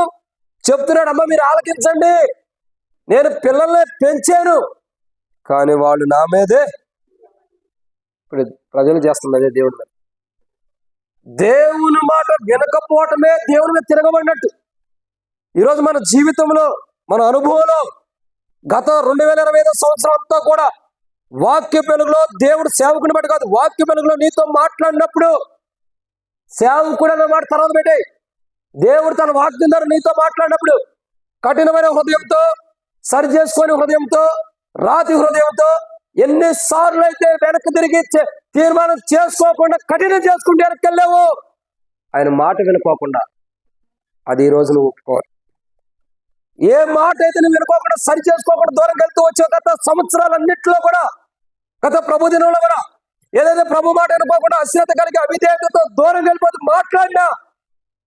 చెప్తున్నాడు, అమ్మ మీరు ఆలకించండి, నేను పిల్లల్ని పెంచాను, కానీ వాళ్ళు నా మీదే. ఇప్పుడు ప్రజలు చేస్తున్నదే దేవుడి మీద. దేవుని మాట వినకపోవటమే దేవుని మీద తిరగబడినట్టు. ఈరోజు మన జీవితంలో, మన అనుభవంలో గత 2025 సంవత్సరం అంతా కూడా వాక్య వెలుగులో దేవుడు సేవకుని బట్టి కాదు, వాక్య వెలుగులో నీతో మాట్లాడినప్పుడు సేవకుడు అన్న మాట తర్వాత పెట్టి దేవుడు తన వాక్యం ద్వారా నీతో మాట్లాడినప్పుడు కఠినమైన హృదయంతో, సరి చేసుకొని హృదయంతో, రాతి హృదయంతో ఎన్నిసార్లు అయితే వెనక్కి తిరిగి తీర్మానం చేసుకోకుండా కఠినం చేసుకుంటే వెనక్కి వెళ్ళావు, ఆయన మాట వినుకోకుండా, అది ఈరోజు నువ్వు ఒప్పుకోవాలి. ఏ మాట అయితే నువ్వు వినుకోకుండా, సరి చేసుకోకుండా దూరం వెళ్తూ వచ్చావు గత సంవత్సరాలన్నింటిలో కూడా, గత ప్రభు దినంలో కూడా ఏదైతే ప్రభు మాట వినుకోకుండా అశ్రద్ధ కలిగి అవిధేయతతో దూరం వెళ్ళిపోతూ మాట్లాడినా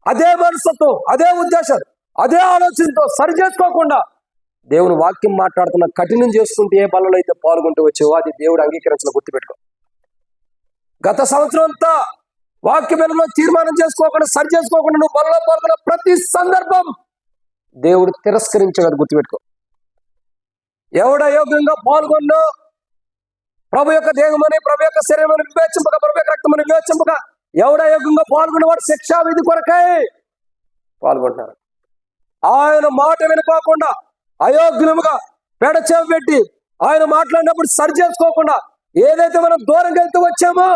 అదే మనసుతో, అదే ఉద్దేశం, అదే ఆలోచనతో సరి చేసుకోకుండా దేవుని వాక్యం మాట్లాడుతున్న కఠినం చేసుకుంటే ఏ పనులు అయితే పాల్గొంటూ వచ్చావో అది దేవుడు అంగీకరించిన గుర్తుపెట్టుకో. గత సంవత్సరం అంతా వాక్య వెలుగులో తీర్మానం చేసుకోకుండా, సరి చేసుకోకుండా నువ్వు పనుల్లో పాల్గొన్న ప్రతి సందర్భం దేవుడు తిరస్కరించగలదు. గుర్తుపెట్టుకో. ఎవడు అయోగ్యంగా పాల్గొన్నా ప్రభు యొక్క దేహమని, ప్రభు యొక్క శరీరమని వివేచింపక, ప్రభు యొక్క రక్తమని వివేచింపక ఎవడు అయోగ్యంగా పాల్గొన్నవాడు శిక్షా విధి కొరకై పాల్గొంటున్నారు. ఆయన మాట వినుకోకుండా అయోగ్యముగా పెడచెవి పెట్టి ఆయన మాట్లాడినప్పుడు సరి చేసుకోకుండా ఏదైతే మనం దూరంగా వెళ్తూ వచ్చామో,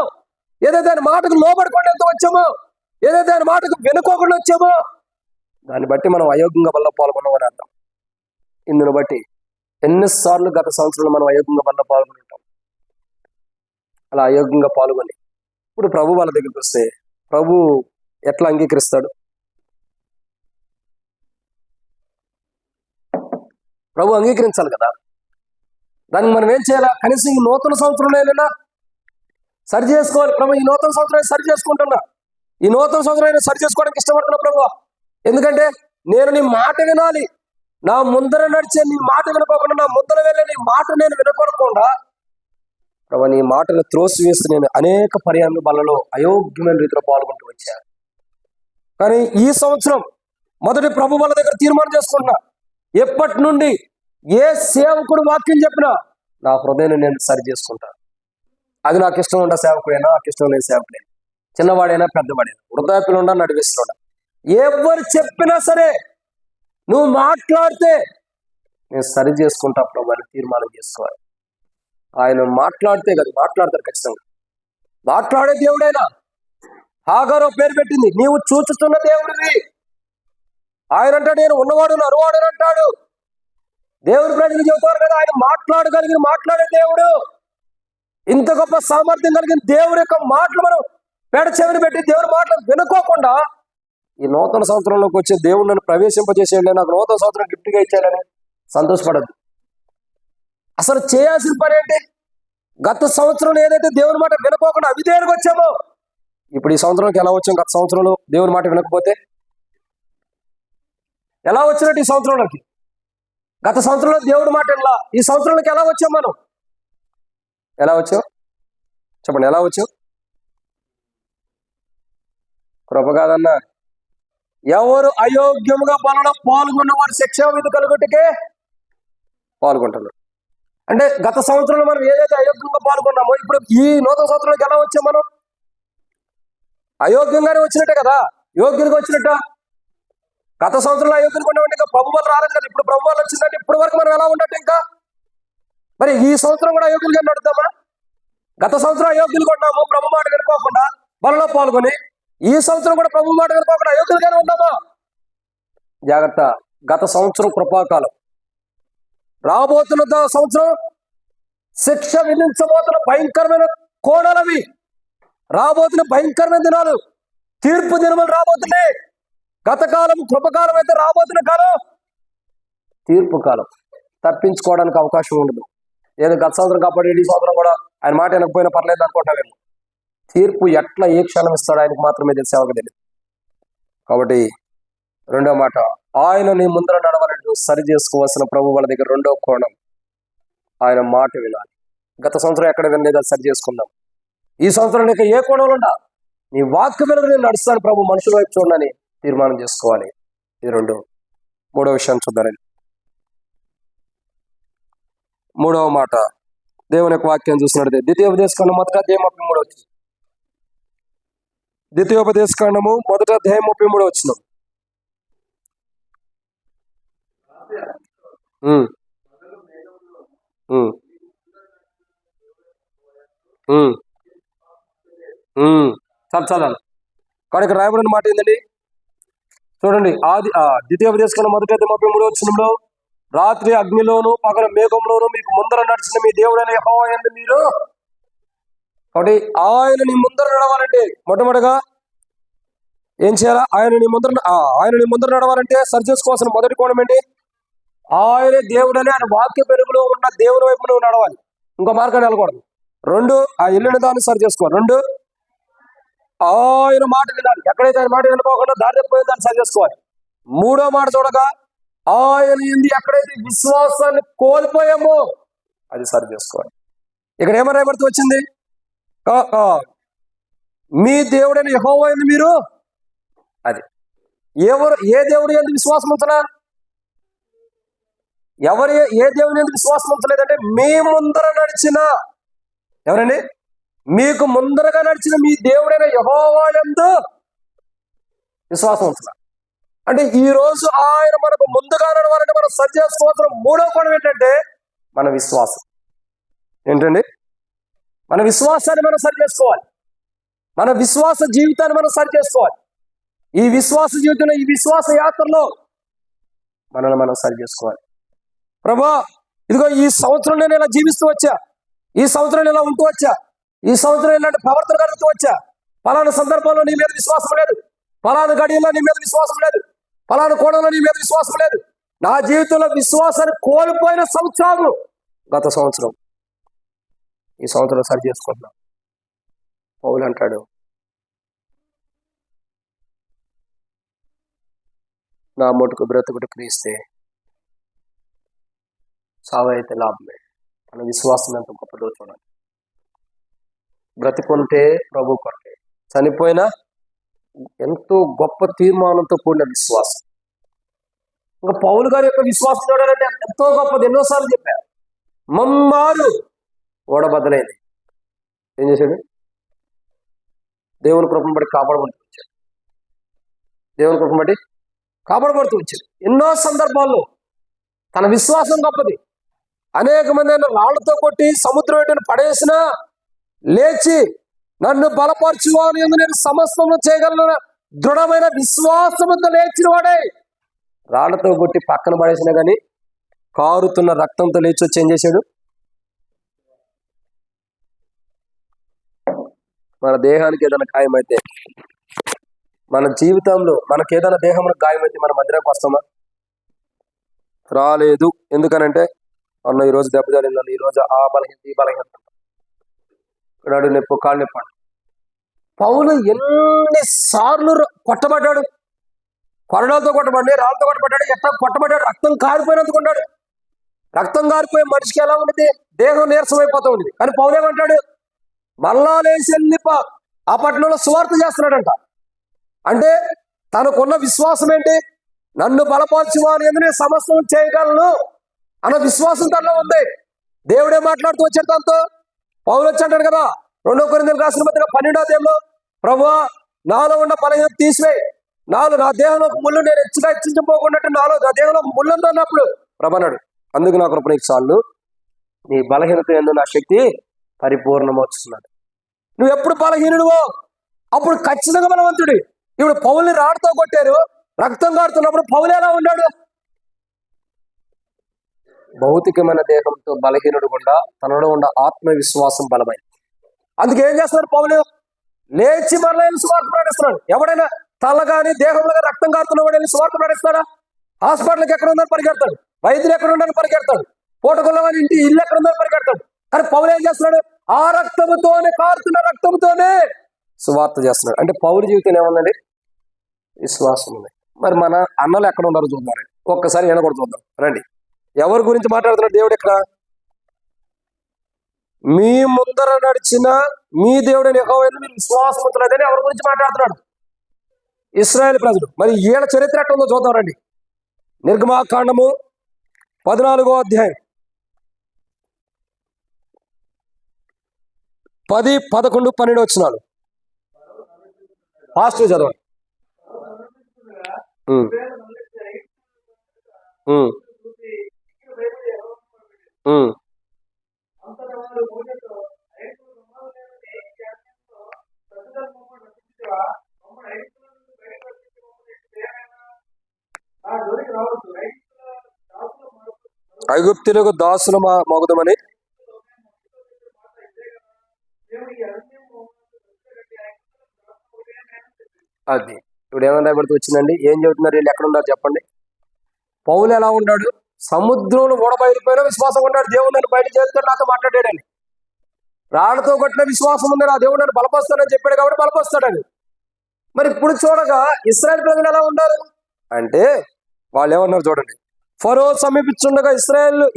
ఏదైతే ఆయన మాటకు లోబడకుండా వెళ్తూ వచ్చామో, ఏదైతే ఆయన మాటకు వినుకోకుండా వచ్చామో, దాన్ని బట్టి మనం అయోగ్యంగా వల్ల పాల్గొన్నామని అర్థం. ఇందును బట్టి ఎన్నిసార్లు గత సంవత్సరంలో మనం అయోగ్యంగా వల్ల పాల్గొని ఉంటాం. అలా అయోగ్యంగా పాల్గొని ఇప్పుడు ప్రభు వాళ్ళ దగ్గరికి వస్తే ప్రభు ఎట్లా అంగీకరిస్తాడు? ప్రభు అంగీకరించాలి కదా. దానికి మనం ఏం చేయాలా? కనీసం ఈ నూతన సంవత్సరంలో ఏదైనా సరి చేసుకోవాలి. ప్రభు ఈ నూతన సంవత్సరం సరి చేసుకుంటున్నా, ఈ నూతన సంవత్సరం సరి చేసుకోవడానికి ఇష్టపడుతున్నా ప్రభు. ఎందుకంటే నేను నీ మాట వినాలి, నా ముందర నడిచే నీ మాట వినుకోకుండా, నా ముందర వెళ్ళే నీ మాట నేను వినకోకుండా ప్రభు నీ మాటను త్రోసివేసి నేను అనేక పర్యాయ బలలో అయోగ్యమైన రీతిలో పాల్గొంటూ వచ్చాను. కానీ ఈ సంవత్సరం మొదటి ప్రభు వాళ్ళ దగ్గర తీర్మానం చేసుకుంటున్నా, ఎప్పటి నుండి ఏ సేవకుడు వాక్యం చెప్పినా నా హృదయాన్ని నేను సరి చేసుకుంటాను. అది నాకు ఇష్టం ఉండ సేవకుడైనా, నాకు ఇష్టం లేని సేవకుడైనా, చిన్నవాడైనా పెద్దవాడైనా, వృద్ధాప్యులుండా నడిపిస్తుండ, ఎవరు చెప్పినా సరే నువ్వు మాట్లాడితే నేను సరి చేసుకుంటా ప్రభు అని తీర్మానం చేసుకోవాలి. ఆయన మాట్లాడితే కదా, మాట్లాడతారు ఖచ్చితంగా. మాట్లాడే దేవుడైనా హాగారో పేరు పెట్టింది, నీవు చూచుతున్న దేవుడివి. ఆయన అంటాడు నేను ఉన్నవాడు అరువాడు అని అంటాడు. దేవుడు ప్రజలు చెబుతారు కదా ఆయన మాట్లాడగలిగిన మాట్లాడే దేవుడు. ఇంత గొప్ప సామర్థ్యం కలిగిన దేవుడి యొక్క మాటలు మనం పెడచెవిని పెట్టి దేవుడి మాటలు వినుకోకుండా ఈ నూతన సంవత్సరంలోకి వచ్చే దేవుడు నన్ను ప్రవేశింపజేసేయండి, నాకు నూతన సంవత్సరం గిఫ్ట్గా ఇచ్చాడని సంతోషపడద్దు. అసలు చేయాల్సిన పని ఏంటి? గత సంవత్సరంలో ఏదైతే దేవుని మాట వినుకోకుండా అవిధేయుడికి వచ్చామో, ఇప్పుడు ఈ సంవత్సరంకి ఎలా వచ్చాం? గత సంవత్సరంలో దేవుని మాట వినకపోతే ఎలా వచ్చినట్టు ఈ సంవత్సరంలోకి? గత సంవత్సరంలో దేవుడి మాట వినలా, ఈ సంవత్సరంలోకి ఎలా వచ్చాం మనం? ఎలా వచ్చాం చెప్పండి, ఎలా వచ్చాం? కృప కాదన్నా. ఎవరు అయోగ్యముగా బలలో పాల్గొన్న వారు శిక్షా విధి కలుగుటకే పాల్గొంటున్నారు. అంటే గత సంవత్సరంలో మనం ఏదైతే అయోగ్యంగా పాల్గొన్నామో ఇప్పుడు ఈ నూతన సంవత్సరంలోకి ఎలా వచ్చాం మనం? అయోగ్యంగానే వచ్చినట్టే కదా, యోగ్యులుగా వచ్చినట్ట. గత సంవత్సరంలో అయోగ్యులు కొన్నామంటే ఇంకా ప్రభు వాళ్ళు రాలేదు కదా, ఇప్పుడు ప్రభు వాళ్ళు వచ్చిందంటే ఇప్పటి వరకు మనం ఎలా ఉండట్టు ఇంకా? మరి ఈ సంవత్సరం కూడా అయోగ్యులుగా నడుద్దామా? గత సంవత్సరం అయోగ్యులు కొన్నాము ప్రభు మాట వినుకోకుండా బలలో పాల్గొని, ఈ సంవత్సరం కూడా ప్రభు మాట వినుకోకుండా అయోగ్యులుగానే ఉన్నామా? జాగ్రత్త. గత సంవత్సరం కృపాకాలం, రాబోతున్న సంవత్సరం శిక్ష విధించబోతున్న భయంకరమైన కోణాలవి, రాబోతున్న భయంకరమైన దినాలు, తీర్పు దినములు రాబోతున్నాయి. గతకాలం కృపకాలం అయితే రాబోతున్న కాలం తీర్పు కాలం. తప్పించుకోవడానికి అవకాశం ఉండదు. ఏదో గత సంవత్సరం కాబట్టి ఈ సంవత్సరం కూడా ఆయన మాట వినకపోయినా పర్లేదు అనుకుంటావేమో. తీర్పు ఎట్లా ఏ క్షణం ఇస్తాడో ఆయనకు మాత్రమే తెలిసి సేవకు తెలియదు. కాబట్టి రెండో మాట, ఆయన నీ ముందర నడవాలంటూ సరి చేసుకోవాల్సిన ప్రభు వాళ్ళ దగ్గర రెండో కోణం, ఆయన మాట వినాలి. గత సంవత్సరం ఎక్కడ వినలేదు, అది సరి చేసుకుందాం. ఈ సంవత్సరం నీకు ఏ కోణంలో ఉండా నీ వాక్య మీద నేను నడుస్తాను ప్రభు, మనుషుల వైపు చూడని తీర్మానం చేసుకోవాలి. ఇది రెండు. మూడో విషయాన్ని చూద్దానండి. మూడవ మాట దేవుని యొక్క వాక్యం చూసినట్టు ద్వితీయోపదేశకాండం మొదట అధ్యాయం 33 వచ్చింది. ద్వితీయోపదేశకాండము మొదట అధ్యాయం 33 వచ్చిన చాలు కానీ ఇక్కడ రాయబడిన మాట ఏంటండి చూడండి. ద్వితీయోపదేశకాండం మొదట అధ్యాయం 33 వచ్చినంలో, రాత్రి అగ్నిలోను పగల మేఘంలోను మీకు ముందర నడిచిన మీ దేవుడైన యెహోవా యందు మీరు. కాబట్టి ఆయన నీ ముందర నడవాలంటే మొట్టమొదటిగా ఏం చేయాలా? ఆయన నీ ముందర నడవాలంటే సరి చేసుకోవాల్సిన మొదటి కోణం ఏంటి? ఆయనే దేవుడని ఆయన వాక్య పెరుగులో ఉన్న దేవుని వైపు నువ్వు నడవాలి, ఇంకో మార్గాన్ని వెళ్ళకూడదు. రెండు, ఆ ఇల్లుని దాన్ని సరి చేసుకోవాలి. రెండు, ఆయన మాట వినాలి, ఎక్కడైతే ఆయన మాట వినపోకుండా దారి తప్పిపోయిన దాన్ని సరి చేసుకోవాలి. మూడో మాట చూడగా ఆయన ఏంది ఎక్కడైతే విశ్వాసాన్ని కోల్పోయామో అది సరి చేసుకోవాలి. ఇక్కడ ఏమని రాయబడుతూ వచ్చింది? మీ దేవుడైన యెహోవా యందు మీరు. అది ఎవరు ఏ దేవుడు యందు విశ్వాసం ఉంచాలా? ఎవరు ఏ దేవుని యందు విశ్వాసం ఉంచలేదంటే మీ ముందర నడిచిన, ఎవరండి? మీకు ముందరగా నడిచిన మీ దేవుడైన యెహోవా యందు విశ్వాసం ఉంచాలి. అంటే ఈ రోజు ఆయన మనకు ముందుగా నడవాలంటే మనం సరి చేసుకోవాల్సిన మూడో కోణం ఏంటంటే మన విశ్వాసం. ఏంటండి? మన విశ్వాసాన్ని మనం సరి చేసుకోవాలి. మన విశ్వాస జీవితాన్ని మనం సరి చేసుకోవాలి. ఈ విశ్వాస జీవితంలో, ఈ విశ్వాస యాత్రలో మనల్ని మనం సరి చేసుకోవాలి. ప్రభా, ఇదిగో ఈ సంవత్సరం నేను ఇలా జీవిస్తూ వచ్చా, ఈ సంవత్సరం ఇలా ఉంటూ వచ్చా, ఈ సంవత్సరం ఇలాంటి ప్రవర్తన కలుగుతూ వచ్చా, ఫలానా సందర్భంలో నీ మీద విశ్వాసం లేదు, ఫలానా గడియల్లో నీ మీద విశ్వాసం లేదు, ఫలానా కోణంలో నీ మీద విశ్వాసం లేదు. నా జీవితంలో విశ్వాసాన్ని కోల్పోయిన సంవత్సరాలు గత సంవత్సరం, ఈ సంవత్సరం సరి చేసుకుంటున్నాం. పౌలు అంటాడు, నా మటుకు బ్రతుకుడు క్రీస్తే, సావైతే లాభమే. మన విశ్వాసం ఎంత గొప్పదో చూడాలి. బ్రతికుంటే ప్రభు కొరకే, చనిపోయినా ఎంతో గొప్ప తీర్మానంతో కూడిన విశ్వాసం. ఇంకా పౌలు గారి యొక్క విశ్వాసం చూడాలంటే ఎంతో గొప్పది. ఎన్నోసార్లు చెప్పారు, మమ్మారు ఓడబద్దలైంది. ఏం చేశాడు? దేవుని కృపను బట్టి కాపాడబడుతూ వచ్చాడు. దేవుని కృపను బట్టి కాపాడబడుతూ వచ్చాడు. ఎన్నో సందర్భాల్లో తన విశ్వాసం గొప్పది. అనేక మంది రాళ్లతో కొట్టి సముద్రం ఎటును పడేసినా లేచి నన్ను బలపరచువాని యందు నేను సమస్తము చేయగలను దృఢమైన విశ్వాసంతో లేచిన వాడే. రాళ్లతో కొట్టి పక్కన పడేసినా కానీ కారుతున్న రక్తంతో లేచి వచ్చి ఏం చేశాడు? మన దేహానికి ఏదైనా గాయమైతే, మన జీవితంలో మనకి ఏదైనా దేహంలో గాయమైతే మన మధ్యలోకి వస్తామా? రాలేదు. ఎందుకనంటే అన్న ఈరోజు దెబ్బ జరిగిందని, ఈరోజు ఆ బలహీనత, ఈ బలహీనత, నడు నొప్పి, కాళ్ళు నొప్పి. పౌలు ఎన్నిసార్లు కొట్టబడ్డాడు, కొరడాలతో కొట్టబడి, రాళ్ళతో కొట్టబడ్డాడు, ఎట్లా కొట్టబడ్డాడు, రక్తం కారిపోయినందుకు ఉన్నాడు. రక్తం కారిపోయే మనిషికి ఎలా ఉండేది? దేహం నీరసం అయిపోతూ ఉండేది. కానీ పౌలు ఏమంటాడు? మళ్ళా లేచి వెళ్ళి ఆ పట్టణంలో సువార్త చేస్తున్నాడంట. అంటే తనకున్న విశ్వాసం ఏంటి? నన్ను బలపరచువాని యందు నేను సమస్తం చేయగలను అన్న విశ్వాసం తనలో ఉంది. దేవుడే మాట్లాడుతూ వచ్చాడు తనతో. పౌలు వచ్చి అంటాడు కదా 2 కొరింథీయులకు రాసిన పత్రిక 12వ అధ్యాయంలో, ప్రభువా నాలో ఉన్న బలహీనత తీసివేయి, నాలో నా దేహంలో ముళ్ళు నేను హెచ్చించపోకుండా నాలో నా దేహంలో ముళ్ళు అన్నప్పుడు ప్రభు అన్నాడు, అందుకు నా కృప నీకు చాలు, నీ బలహీనత యందు నా శక్తి పరిపూర్ణమవుతున్నాడు. నువ్వు ఎప్పుడు బలహీనుడువో అప్పుడు ఖచ్చితంగా బలవంతుడి. ఇప్పుడు పౌల్ని రాడుతో కొట్టారు, రక్తం కారుతున్నప్పుడు పౌలు ఎలా ఉన్నాడు? భౌతికమైన దేహంతో బలహీనుడు గుండా తనలో ఉన్న ఆత్మవిశ్వాసం బలమైంది. అందుకే ఏం చేస్తున్నాడు పౌలు? లేచి మరలా స్వార్థ ప్రకటిస్తున్నాడు. ఎవడైనా తల కానీ దేహంలో కానీ రక్తం కారుతున్న వాడు స్వార్థ ప్రకటిస్తాడా? హాస్పిటల్కి ఎక్కడ ఉందని పరిగెడతాడు, వైద్యులు ఎక్కడ ఉందని పరిగెడతాడు, పూటకుల్లో కానీ ఇల్లు ఎక్కడ ఉందని పరిగెడతాడు. కానీ పౌలు ఏం చేస్తున్నాడు? ఆ రక్తముతోనే, కారుతున్న రక్తముతోనే సువార్త చేస్తున్నాడు. అంటే పౌలు జీవితం ఏముందండి? విశ్వాసం ఉంది. మరి మన అన్నలు ఎక్కడ ఉన్నారో చూద్దాం. ఒక్కసారి ఈయన కూడా చూద్దాం రండి. ఎవరి గురించి మాట్లాడుతున్నాడు దేవుడు ఇక్కడ? మీ ముందర నడిచిన మీ దేవుడైన యెహోవా యందు మీరు విశ్వాసం ఉంచలేదని ఎవరి గురించి మాట్లాడుతున్నాడు? ఇశ్రాయేలు ప్రజలు. మరి ఈయన చరిత్ర ఎట్లా ఉందో చూద్దాం రండి. నిర్గమాకాండము 14వ అధ్యాయం 10, 11, 12 వచనాలు ఫాస్ట్ చదవండి. ఐగుప్తులకు దాసులు మగుదమని అది ఇప్పుడు ఏమన్నా రాబడుతూ వచ్చిందండి. ఏం చెబుతున్నారు వీళ్ళు? ఎక్కడ ఉన్నారు చెప్పండి. పౌలు ఎలా ఉన్నాడు? సముద్రంలో ఓడబయలుపోయినా విశ్వాసం ఉన్నాడు. దేవుడు నన్ను బయట చేస్తాడు, నాతో మాట్లాడాడని. రాళ్లతో కొట్టిన విశ్వాసం ఉంది, ఆ దేవుడు నన్ను బలపరుస్తాడని చెప్పాడు కాబట్టి బలపరుస్తాడని. మరి ఇప్పుడు చూడగా ఇశ్రాయేలు ప్రజలు ఎలా ఉన్నారు అంటే వాళ్ళు ఏమన్నారు చూడండి. ఫరో సమీపించుండగా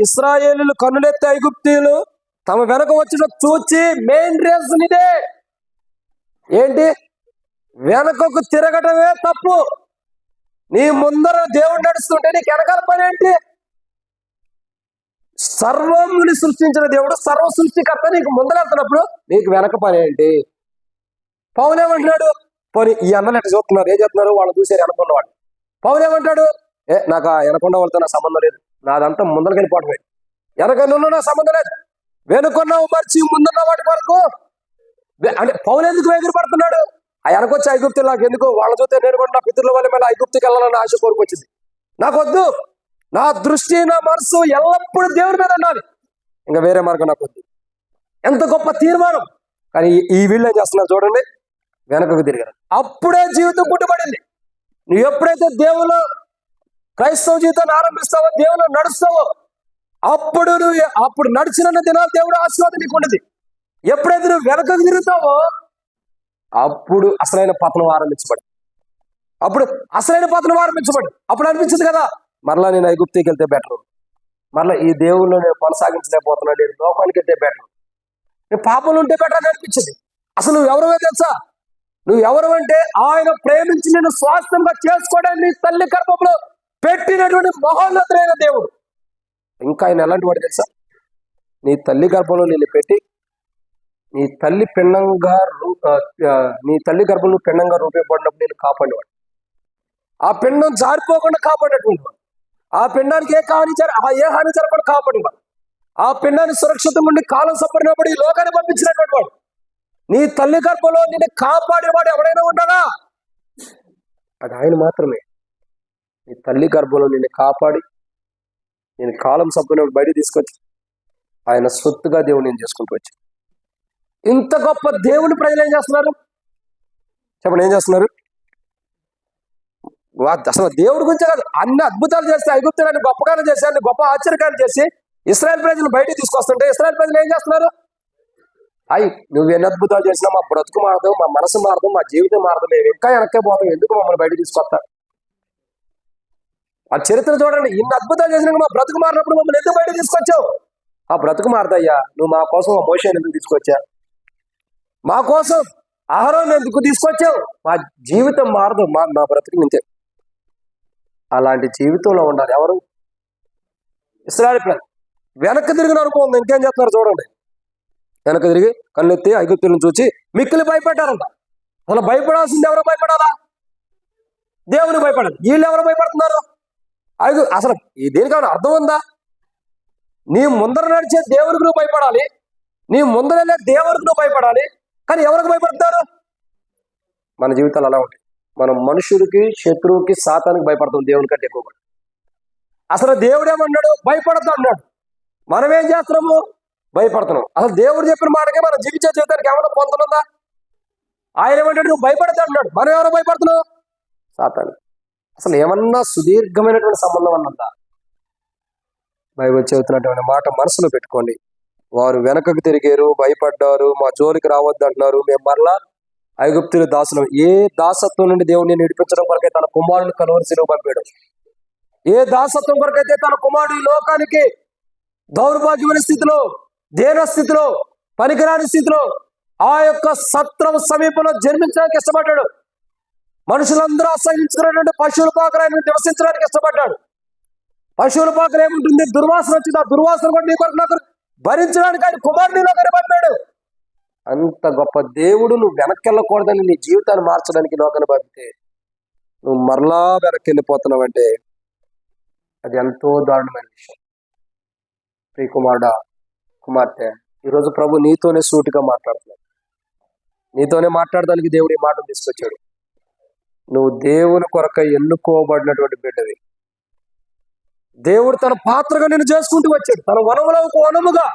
ఇశ్రాయేలీలు కన్నులెత్తే ఐగుప్తీయులు తమ వెనక వచ్చిన చూచి, మెయిన్ రీజన్ ఇదే. ఏంటి? వెనకకు తిరగటమే తప్పు. నీ ముందర దేవుడు నడుస్తుంటే నీకు వెనకాల పని ఏంటి? సర్వముని సృష్టించిన దేవుడు, సర్వ సృష్టికర్త నీకు ముందరెళ్తున్నప్పుడు నీకు వెనక పని ఏంటి? పౌలు ఏమంటున్నాడు? పోనీ ఈ అన్నలు ఎట్లా చూస్తున్నారు, ఏం చేస్తున్నారు, వాళ్ళు చూసారు వెనకున్నవాడు. పౌలు ఏమంటాడు? నాకు ఆ వెనకున్న వాళ్ళతో నా సంబంధం లేదు, నాదంతా ముందరికి వెళ్ళిపోవడమే, వెనకనున్న నా సంబంధం లేదు, వెనుకున్నావు మర్చి ముందున్న వాటి వరకు. అంటే పౌలు ఎందుకు ఎగురుపడుతున్నాడు? ఆ వెనకొచ్చి ఐగుప్తులు నాకు ఎందుకు, వాళ్ళ చూస్తే నేను కూడా నా పితృల వల్ల మళ్ళీ ఐగుప్తుకి వెళ్ళాలని ఆశ కోరుకొచ్చింది. నాకు వద్దు, నా దృష్టి నా మనసు ఎల్లప్పుడూ దేవుడి మీద ఉండాలి, ఇంకా వేరే మార్గం నాకు వద్దు. ఎంత గొప్ప తీర్మానం! కానీ ఈ వీళ్ళు ఏం చేస్తున్నారు చూడండి, వెనకకు తిరిగారు. అప్పుడే జీవితం పుట్టుబడింది. నువ్వు ఎప్పుడైతే దేవులో క్రైస్తవ జీవితాన్ని ఆరంభిస్తావో, దేవులో నడుస్తావో, అప్పుడు నడిచిన దినాలు దేవుడు ఆశీర్వాదం నీకు ఉండదు. ఎప్పుడైతే నువ్వు వెనకకు తిరుగుతావో అప్పుడు అసలైన పతనం ఆరంభించబడి, అప్పుడు అనిపించింది కదా, మరలా నేను ఐగుప్తికి వెళ్తే బెటర్, మరలా ఈ దేవుళ్ళు నేను కొనసాగించలేకపోతున్నాను, నేను లోకానికి వెళ్తే బెటర్, నేను పాపంలో ఉంటే బెటర్ అని అనిపించింది. అసలు నువ్వు ఎవరో తెలుసా? నువ్వు ఎవరు అంటే ఆయన ప్రేమించి నేను స్వాస్థ్యంగా చేసుకోవడానికి నీ తల్లి గర్భంలో పెట్టినటువంటి మహోన్నతుడైన దేవుడు. ఇంకా ఆయన ఎలాంటి వాడు తెలుసా? నీ తల్లి గర్భంలో నిన్ను పెట్టి నీ తల్లి గర్భంలో పిండంగా రూపేపడినప్పుడు నేను కాపాడేవాడు. ఆ పిండం జారిపోకుండా కాపాడేటువంటి వాడు. ఆ పిండానికి ఏ హాని జరగకుండా కాపాడేవాడు. ఆ పిండాన్ని సురక్షితంగా ఉండి కాలం సపడినప్పుడు ఈ లోకాన్ని పంపించినటువంటి వాడు. నీ తల్లి గర్భంలో నిన్ను కాపాడేవాడు ఎవడైనా ఉన్నాడా? అది ఆయన మాత్రమే. నీ తల్లి గర్భంలో నిన్ను కాపాడి నేను కాలం సపడినప్పుడు బయట తీసుకొచ్చి ఆయన సొత్తుగా దేవుడు నేను చేసుకుంటూ వచ్చి, ఇంత గొప్ప దేవుని ప్రజలు ఏం చేస్తున్నారు చెప్పండి? ఏం చేస్తున్నారు? అసలు దేవుడి గురించే కాదు, అన్ని అద్భుతాలు చేస్తే, ఐగుప్తులను గొప్పగానే చేసి, అన్ని గొప్ప ఆశ్చర్యకాలు చేసి ఇశ్రాయేల్ ప్రజలు బయటకు తీసుకొస్తుంటే ఇశ్రాయేల్ ప్రజలు ఏం చేస్తున్నారు? నువ్వు ఎన్ని అద్భుతాలు చేసినా మా బ్రతుకు మారదు, మా మనసు మారదు, మా జీవితం మారదు, మేము ఇంకా వెనక్కే పోతాం, ఎందుకు మమ్మల్ని బయటకు తీసుకొస్తారు? ఆ చరిత్ర చూడండి, ఇన్ని అద్భుతాలు చేసినాక మా బ్రతుకు మారినప్పుడు మమ్మల్ని ఎందుకు బయటకు తీసుకొచ్చావు? ఆ బ్రతుకు మారదయ్యా, నువ్వు మా కోసం ఆ మోషేని ఎందుకు తీసుకొచ్చా? మా కోసం ఆహారాన్ని ఎందుకు తీసుకొచ్చావు? మా జీవితం మారదు, మా బ్రతుకు నింతే. అలాంటి జీవితంలో ఉండాలి ఎవరు? ఇశ్రాయేలు ప్రజలు. వెనక్కి తిరిగిన అనుభవం ఉంది. ఇంకేం చేస్తున్నారు చూడండి. వెనక్కి తిరిగి కళ్ళెత్తి ఐగుప్తులను చూసి మిక్కిలి భయపడ్డారంట. అసలు భయపడాల్సింది ఎవరో భయపడాలా? దేవుని భయపడాలి. వీళ్ళు ఎవరు భయపడుతున్నారు? అసలు ఈ దేనికైనా అర్థం ఉందా? నీ ముందర నడిచే దేవుడికి నువ్వు భయపడాలి, నీ ముందర వెళ్ళే దేవుడికి నువ్వు భయపడాలి. కానీ ఎవరికి భయపడతారు? మన జీవితాలు అలా ఉంటాయి. మనం మనుషుడికి, శత్రువుకి, సాతానికి భయపడతాం దేవుని కంటే ఎక్కువ. అసలు దేవుడు ఏమన్నాడు? భయపడతా అన్నాడు. మనం ఏం చేస్తున్నాము? భయపడుతున్నాం. అసలు దేవుడు చెప్పిన మాటకే మనం జీవించే జీవితానికి ఏమైనా పొందుతుందా? ఆయన ఏమంటాడు? నువ్వు భయపడతా అన్నాడు. మనం ఎవరో భయపడుతున్నావు? సాతాను. అసలు ఏమన్నా సుదీర్ఘమైనటువంటి సంబంధం అన్నంతా బైబిల్ చెబుతున్నటువంటి మాట మనసులో పెట్టుకోండి. వారు వెనకకు తిరిగారు, భయపడ్డారు, మా జోలికి రావద్దు అంటున్నారు. మేము మరలా ఐగుప్తుల దాసులం. ఏ దాసత్వం నుండి దేవుడిని విడిపించడం కొరకై తన కుమారుని కలువరిసిలో పంపాడు? ఏ దాసత్వం కొరకైతే తన కుమారుడు ఈ లోకానికి దౌర్భాగ్యమైన స్థితిలో, దేన స్థితిలో, పనికిరాని స్థితిలో ఆ యొక్క సత్రం సమీపంలో జన్మించడానికి ఇష్టపడ్డాడు. మనుషులందరూ అసహించుకున్నటువంటి పశువుల పాకలు ఆయన నివసించడానికి ఇష్టపడ్డాడు. పశువుల పాకలు ఏముంటుంది? దుర్వాసన వచ్చింది. ఆ దుర్వాసన కూడా నీ కొరకు నాకు భరించడానికి ఆయన కుమారునిలో కనబడ్డాడు. అంత గొప్ప దేవుడు నువ్వు వెనక్కి వెళ్ళకూడదని నీ జీవితాన్ని మార్చడానికి లోకన పంపితే నువ్వు మరలా వెనక్కి వెళ్ళిపోతున్నావంటే అది ఎంతో దారుణమైన విషయం. ప్రియ కుమారుడా, కుమార్తె, ఈరోజు ప్రభు నీతోనే సూటిగా మాట్లాడుతున్నాడు. నీతోనే మాట్లాడడానికి దేవుడు ఈ మాటను తీసుకొచ్చాడు. నువ్వు దేవుని కొరకై ఎన్నుకోబడినటువంటి బిడ్డవి. దేవుడు తన పాత్రగా నేను చేసుకుంటూ వచ్చాడు, తన వనములో ఒక వనముగా.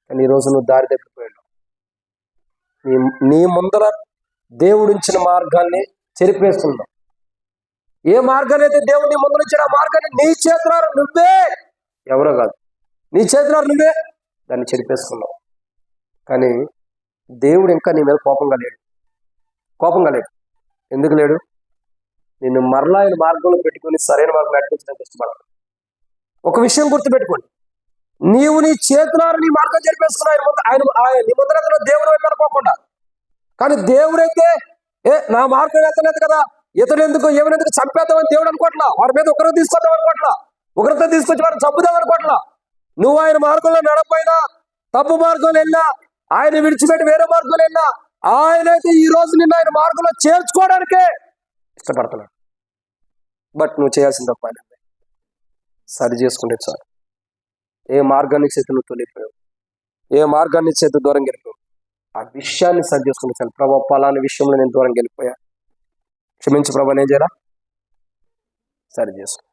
కానీ ఈరోజు నువ్వు దారి తప్పిపోయాడు. నీ ముందర దేవుడించిన మార్గాన్ని చెరిపేస్తున్నావు. ఏ మార్గాన్ని అయితే దేవుడు నీ ముందర ఇచ్చిన ఆ మార్గాన్ని నీ చేతులారా నువ్వే, ఎవరో కాదు, నీ చేతులారా నువ్వే దాన్ని చెరిపేసుకున్నావు. కానీ దేవుడు ఇంకా నీ మీద కోపంగా లేడు. ఎందుకు లేడు? నిన్ను మరలా ఆయన మార్గంలో పెట్టుకుని సరైన మార్గం నడిపించడానికి ఇష్టపడాలి. ఒక విషయం గుర్తుపెట్టుకోండి, నీవు నీ చేతులారా నీ మార్గం జరిపేసుకున్నావు ఆయన నీ ముందర దేవుడు వైపు వెళ్ళకోకుండా. కానీ దేవుడైతే నా మార్గం ఎత్తలేదు కదా, ఏమనేందుకు చంపేద్దామని దేవుడు అనుకోవట్లా. వారి మీద ఒకరిని తీసుకొద్దాం అనుకోవట్లా, ఒకరితో తీసుకొచ్చి వారిని చంపుదాం అనుకోవట్లా. నువ్వు ఆయన మార్గంలో నడపైనా, తప్పు మార్గంలో వెళ్ళా, ఆయన విడిచిపెట్టి వేరే మార్గంలో వెళ్ళా, ఆయనైతే ఈ రోజు నిన్ను ఆయన మార్గంలో చేర్చుకోవడానికే ఇష్టపడుతున్నాడు. బట్ నువ్వు చేయాల్సిన తప్ప సరి చేసుకుంటే చాలు. ఏ మార్గాన్ని చేతి నువ్వు తొలిపోయావు, ఏ మార్గాన్ని చేతి దూరం గెలిపావు, ఆ విషయాన్ని సరి చేసుకుంటే చాలు. ప్రభా, పలానా విషయంలో నేను దూరం గెలిపోయా, క్షమించు ప్రభా, నేను చేయాలా, సరి చేసుకో.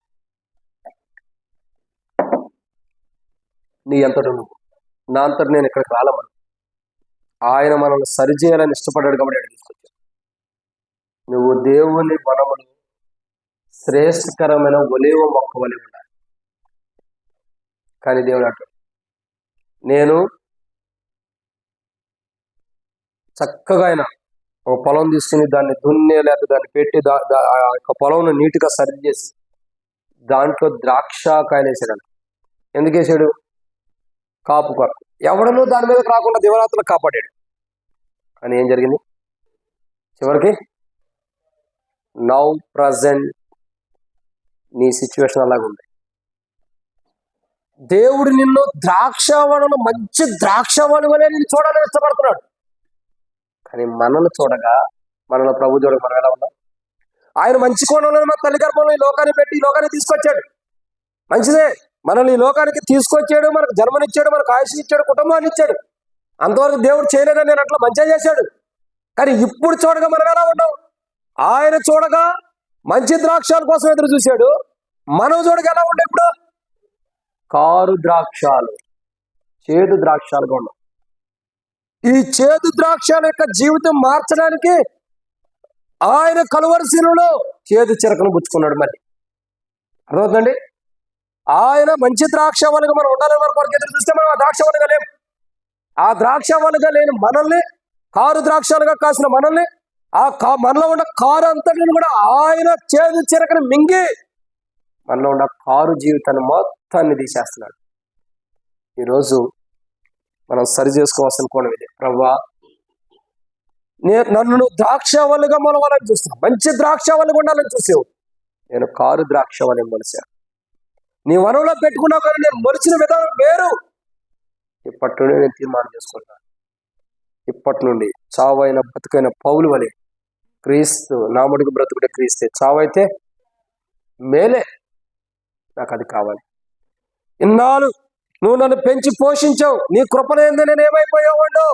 నీ అంతటా నువ్వు, నా అంతటా నేను ఇక్కడికి రాలమని ఆయన మనల్ని సరి చేయాలని ఇష్టపడ్డాడు కాబట్టి ఆయన తీసుకొచ్చాడు. నువ్వు దేవుని వనములు శ్రేష్టకరమైన ఒలీవ మొక్క వలె ఉండాలి. కానీ దేవుడు అంటాడు, నేను చక్కగా ఆయన ఒక పొలం తీసుకుని దాన్ని దున్నే, లేదా దాన్ని పెట్టి ఆ యొక్క పొలంను నీట్గా సరి చేసి దాంట్లో ద్రాక్షకాయలు వేసాడు. ఎందుకు వేసాడు? కాపు కొరకు. ఎవడనూ దాని మీదకి రాకుండా దివరాత్రులు కాపాడాడు. కానీ ఏం జరిగింది చివరికి? నౌ ప్రజెంట్ నీ సిచ్యువేషన్ అలాగుంది. దేవుడు నిన్ను ద్రాక్షవనం, మంచి ద్రాక్షవనం వలె నేను చూడాలని ఇష్టపడుతున్నాడు. కానీ మనల్ని చూడగా, మనల్ని ప్రభు చూడగా మనం ఎలా ఉన్నాం? ఆయన మంచి కోణంలో మన తల్లి గర్భంలో ఈ లోకాన్ని పెట్టి ఈ లోకాన్ని తీసుకొచ్చాడు. మంచిదే, మనల్ని ఈ లోకానికి తీసుకొచ్చాడు, మనకు జన్మనిచ్చాడు, మనకు ఆయుష్ ఇచ్చాడు, కుటుంబాన్ని ఇచ్చాడు. అంతవరకు దేవుడు చేయలేదని నేను అట్లా మంచిగా చేశాడు. కానీ ఇప్పుడు చూడగా మనం ఎలా ఉన్నాం? ఆయన చూడగా మంచి ద్రాక్షాల కోసం ఎదురు చూశాడు. మనం చూడగా ఎలా ఉండే? ఇప్పుడు కారు ద్రాక్షాలు, చేదు ద్రాక్షాలుగా ఉన్నాం. ఈ చేదు ద్రాక్షాల యొక్క జీవితం మార్చడానికి ఆయన కలువరి శిలువలో చేదు చిరకను పుచ్చుకున్నాడు. మళ్ళీ అర్థమవుతుందండి? ఆయన మంచి ద్రాక్ష వలగా మనం ఉండాలని మన కొరకు ఎదురు చూస్తే మనం ఆ ద్రాక్ష వలగా లేము. ఆ ద్రాక్ష వలగా లేని మనల్ని, కారు ద్రాక్షాలుగా కాసిన మనల్ని, మనలో ఉన్న కారు అంతటిని కూడా ఆయన చేదు చిరకను మింగి మనలో ఉన్న కారు జీవితాన్ని మొత్తాన్ని తీసేస్తున్నాడు. ఈరోజు మనం సరి చేసుకోవాల్సిన కోణం ఇది. ప్రభువా, నన్ను ద్రాక్షవల్లిగా మొలవాలని చూస్తున్నావు, మంచి ద్రాక్షవల్లిగా ఉండాలని చూసావు. నేను కారు ద్రాక్షవల్లి మొలిచాను. నీ వనంలో పెట్టుకున్నావు కానీ నేను మొలిచిన విధానం వేరు. ఇప్పటి నుండి నేను తీర్మానం చేసుకుంటాను. ఇప్పటి నుండి చావైన బతుకైన పౌలు వలె క్రీస్తు, నా మటుకు బ్రతుకుడే క్రీస్తే, చావైతే మేలే. నాకు అది కావాలి. ఇన్నాళ్ళు నువ్వు నన్ను పెంచి పోషించావు, నీ కృపలేందే నేను ఏమైపోయావాడు.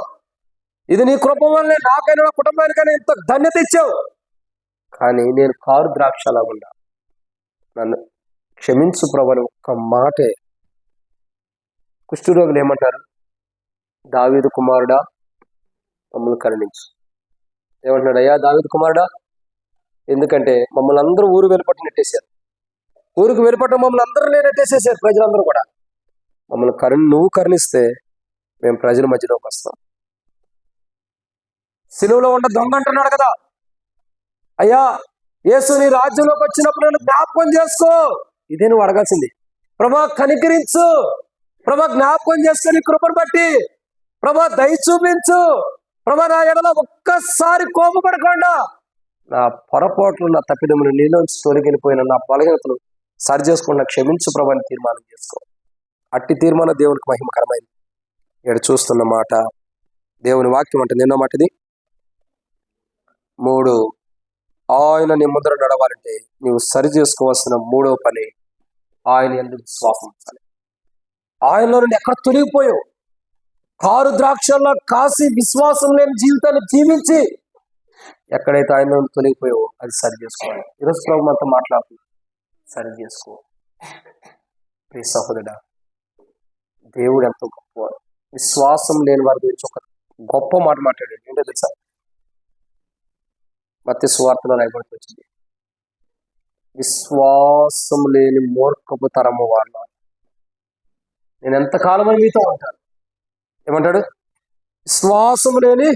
ఇది నీ కృప వల్లే నాకైనా నా కుటుంబానికైనా ఇంత ధన్యత ఇచ్చావు. కానీ నేను కారు ద్రాక్షలా ఉన్నా, నన్ను క్షమించు ప్రభు అని ఒక్క మాటే. కుష్ఠరోగులు ఏమంటారు? దావీదు కుమారుడా మమ్మల్ని కరుణించు. ఏమంటున్నాడు? అయ్యా దావీదు కుమారుడా, ఎందుకంటే మమ్మల్ని అందరూ ఊరు వెలుపట్టు నెట్టేశారు. ఊరికి వెలుపట్టు మమ్మల్ని అందరూ నెట్టేసేసారు. ప్రజలందరూ కూడా మమ్మల్ని నువ్వు కరుణిస్తే మేము ప్రజల మధ్యలోకి వస్తాం. సిలువలో ఉన్న దొంగ అంటున్నాడు కదా, అయ్యా యేసు నీ రాజ్యంలోకి వచ్చినప్పుడు నన్ను జ్ఞాపకం చేసుకో. ఇదే నువ్వు అడగాల్సింది. ప్రభా కనికరించు, ప్రభా జ్ఞాపకం చేసుకొని కృపను బట్టి, ప్రభా దయ చూపించు, ప్రభా నా ఎడల ఒక్కసారి కోపపడకుండా నా పొరపాట్లు, నా తప్పిదములు, నీలోంచి తొలగిపోయిన నా బలహీనతలు సరి చేసుకున్న క్షమించు ప్రభా అని తీర్మానం చేసుకో. అట్టి తీర్మానం దేవునికి మహిమకరమైంది. ఇక్కడ చూస్తున్న మాట దేవుని వాక్యం అంటే నిన్న మాటది 3, ఆయన నీ ముందర నడవాలంటే నీవు సరి చేసుకోవాల్సిన 3వ పని ఆయన యందు విశ్వాసం ఉంచాలి. ఆయనలో నుండి ఎక్కడ తొలగిపోయావు? కారు ద్రాక్షల్లో కాసి విశ్వాసం లేని జీవితాన్ని జీవించి ఎక్కడైతే ఆయన నుండి తొలగిపోయావో అది సరి చేసుకోవాలి. ఈరోజు ప్రభు అంతా మాట్లాడుతుంది, సరి చేసుకో. ప్రియ సహోదరుడా, దేవుడు ఎంతో గొప్పవాడు. విశ్వాసం లేని వారి గురించి ఒక గొప్ప మాట మాట్లాడాడు. ఏంటో తెలుసా? మత్తయి సువార్తలో రాయబడి వచ్చింది, విశ్వాసం లేని మూర్ఖపు తరము వాళ్ళ నేను ఎంతకాలమని మీతో ఉంటాను. ఏమంటాడు? విశ్వాసం లేని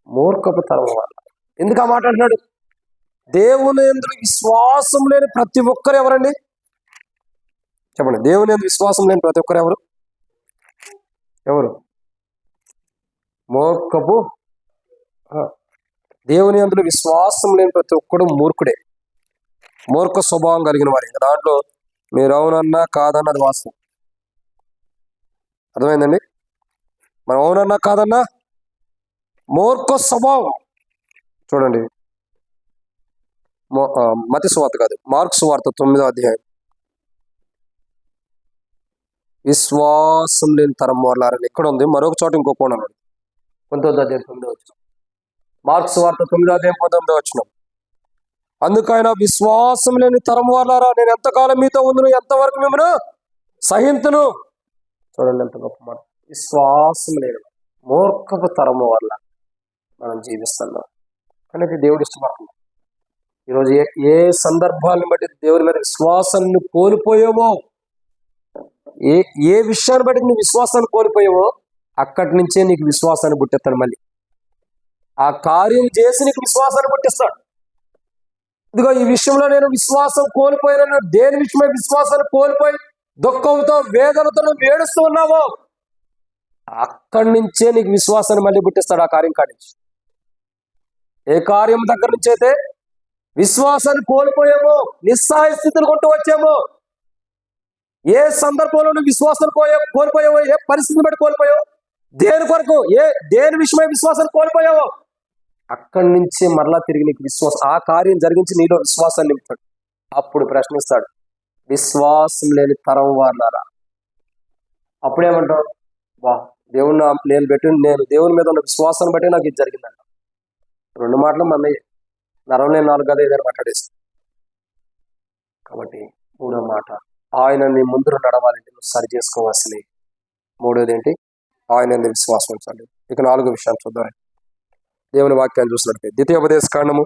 మూర్ఖపు తరము వాళ్ళ. ఎందుకు ఆ మాట అంటున్నాడు? దేవుని యందు విశ్వాసం లేని ప్రతి ఒక్కరు ఎవరండి? చెప్పండి. దేవుని యందు విశ్వాసం లేని ప్రతి ఒక్కరు ఎవరు? మూర్ఖపు. దేవుని యందు విశ్వాసం లేని ప్రతి ఒక్కడు మూర్ఖుడే, మూర్ఖ స్వభావం కలిగిన వారి. దాంట్లో మీరు అవునన్నా కాదన్నది వాస్తవం. అర్థమైందండి? మనం అవునన్నా కాదన్నా మూర్ఖ స్వభావం. చూడండి, మత్తయి సువార్త కాదు, మార్కు సువార్త 9వ అధ్యాయం. విశ్వాసం లేని తరం వారులారని ఇక్కడ ఉంది. మరొక చోట ఇంకో కోణం ఉంది. 19వ అధ్యాయం 9వ వచనం. మార్కు సువార్త 9వ అధ్యాయం 19వ వచనం. అందుకైనా విశ్వాసం లేని తరం వారులారా, నేను ఎంతకాలం మీతో ఉందును, ఎంతవరకు మిమ్మల్ని సహింతును. చూడండి ఎంత గొప్ప మాట. విశ్వాసం లేని మూర్ఖపు తరము వల్ల మనం జీవిస్తున్నాం. కానీ దేవుడు ఇష్టపడుతున్నాం. ఈరోజు ఏ సందర్భాలను బట్టి దేవుని మీద విశ్వాసాన్ని కోల్పోయావో, ఏ విషయాన్ని బట్టి నువ్వు విశ్వాసాన్ని కోల్పోయావో అక్కడి నుంచే నీకు విశ్వాసాన్ని పుట్టిస్తాడు. మళ్ళీ ఆ కార్యం చేసి నీకు విశ్వాసాన్ని పుట్టిస్తాడు. ఇదిగో ఈ విషయంలో నేను విశ్వాసం కోల్పోయాను, దేని విషయమై విశ్వాసాన్ని కోల్పోయి దుఃఖంతో వేదనతో నువ్వు ఏడుస్తూ ఉన్నావో అక్కడి నుంచే నీకు విశ్వాసాన్ని మళ్ళీ పుట్టిస్తాడు. ఆ కార్యం కాడి నుంచి, ఏ కార్యం దగ్గర నుంచి అయితే విశ్వాసాన్ని కోల్పోయామో, నిస్సహాయ స్థితిని కొంటూ వచ్చామో, ఏ సందర్భంలో నువ్వు విశ్వాసాన్ని కోల్పోయావో, ఏ పరిస్థితిని బట్టి కోల్పోయావో, దేని కొరకు దేని విషయమై విశ్వాసాన్ని కోల్పోయావో అక్కడి నుంచి మరలా తిరిగి నీకు ఆ కార్యం జరిగించి నీలో విశ్వాసాన్ని నింపుతాడు. అప్పుడు ప్రశ్నిస్తాడు, విశ్వాసం లేని తరం వారులారా. అప్పుడేమంటావు? వా, దేవుని నేను దేవుని మీద ఉన్న విశ్వాసాన్ని బట్టి నాకు ఇది జరిగిందంట. 2 మాటలు మళ్ళీ నరం లేని 4 గదే ఏదైనా మాట్లాడేస్తాను. కాబట్టి 3వ మాట, ఆయన నీ ముందు నడవాలంటే నువ్వు సరి చేసుకోవాల్సింది. 3వది ఏంటి? ఆయన విశ్వాసం ఉంచాలి. ఇక 4 విషయాలు చూద్దాం. దేవుని వాక్యాన్ని చూసినట్లయితే ద్వితీయోపదేశకాండము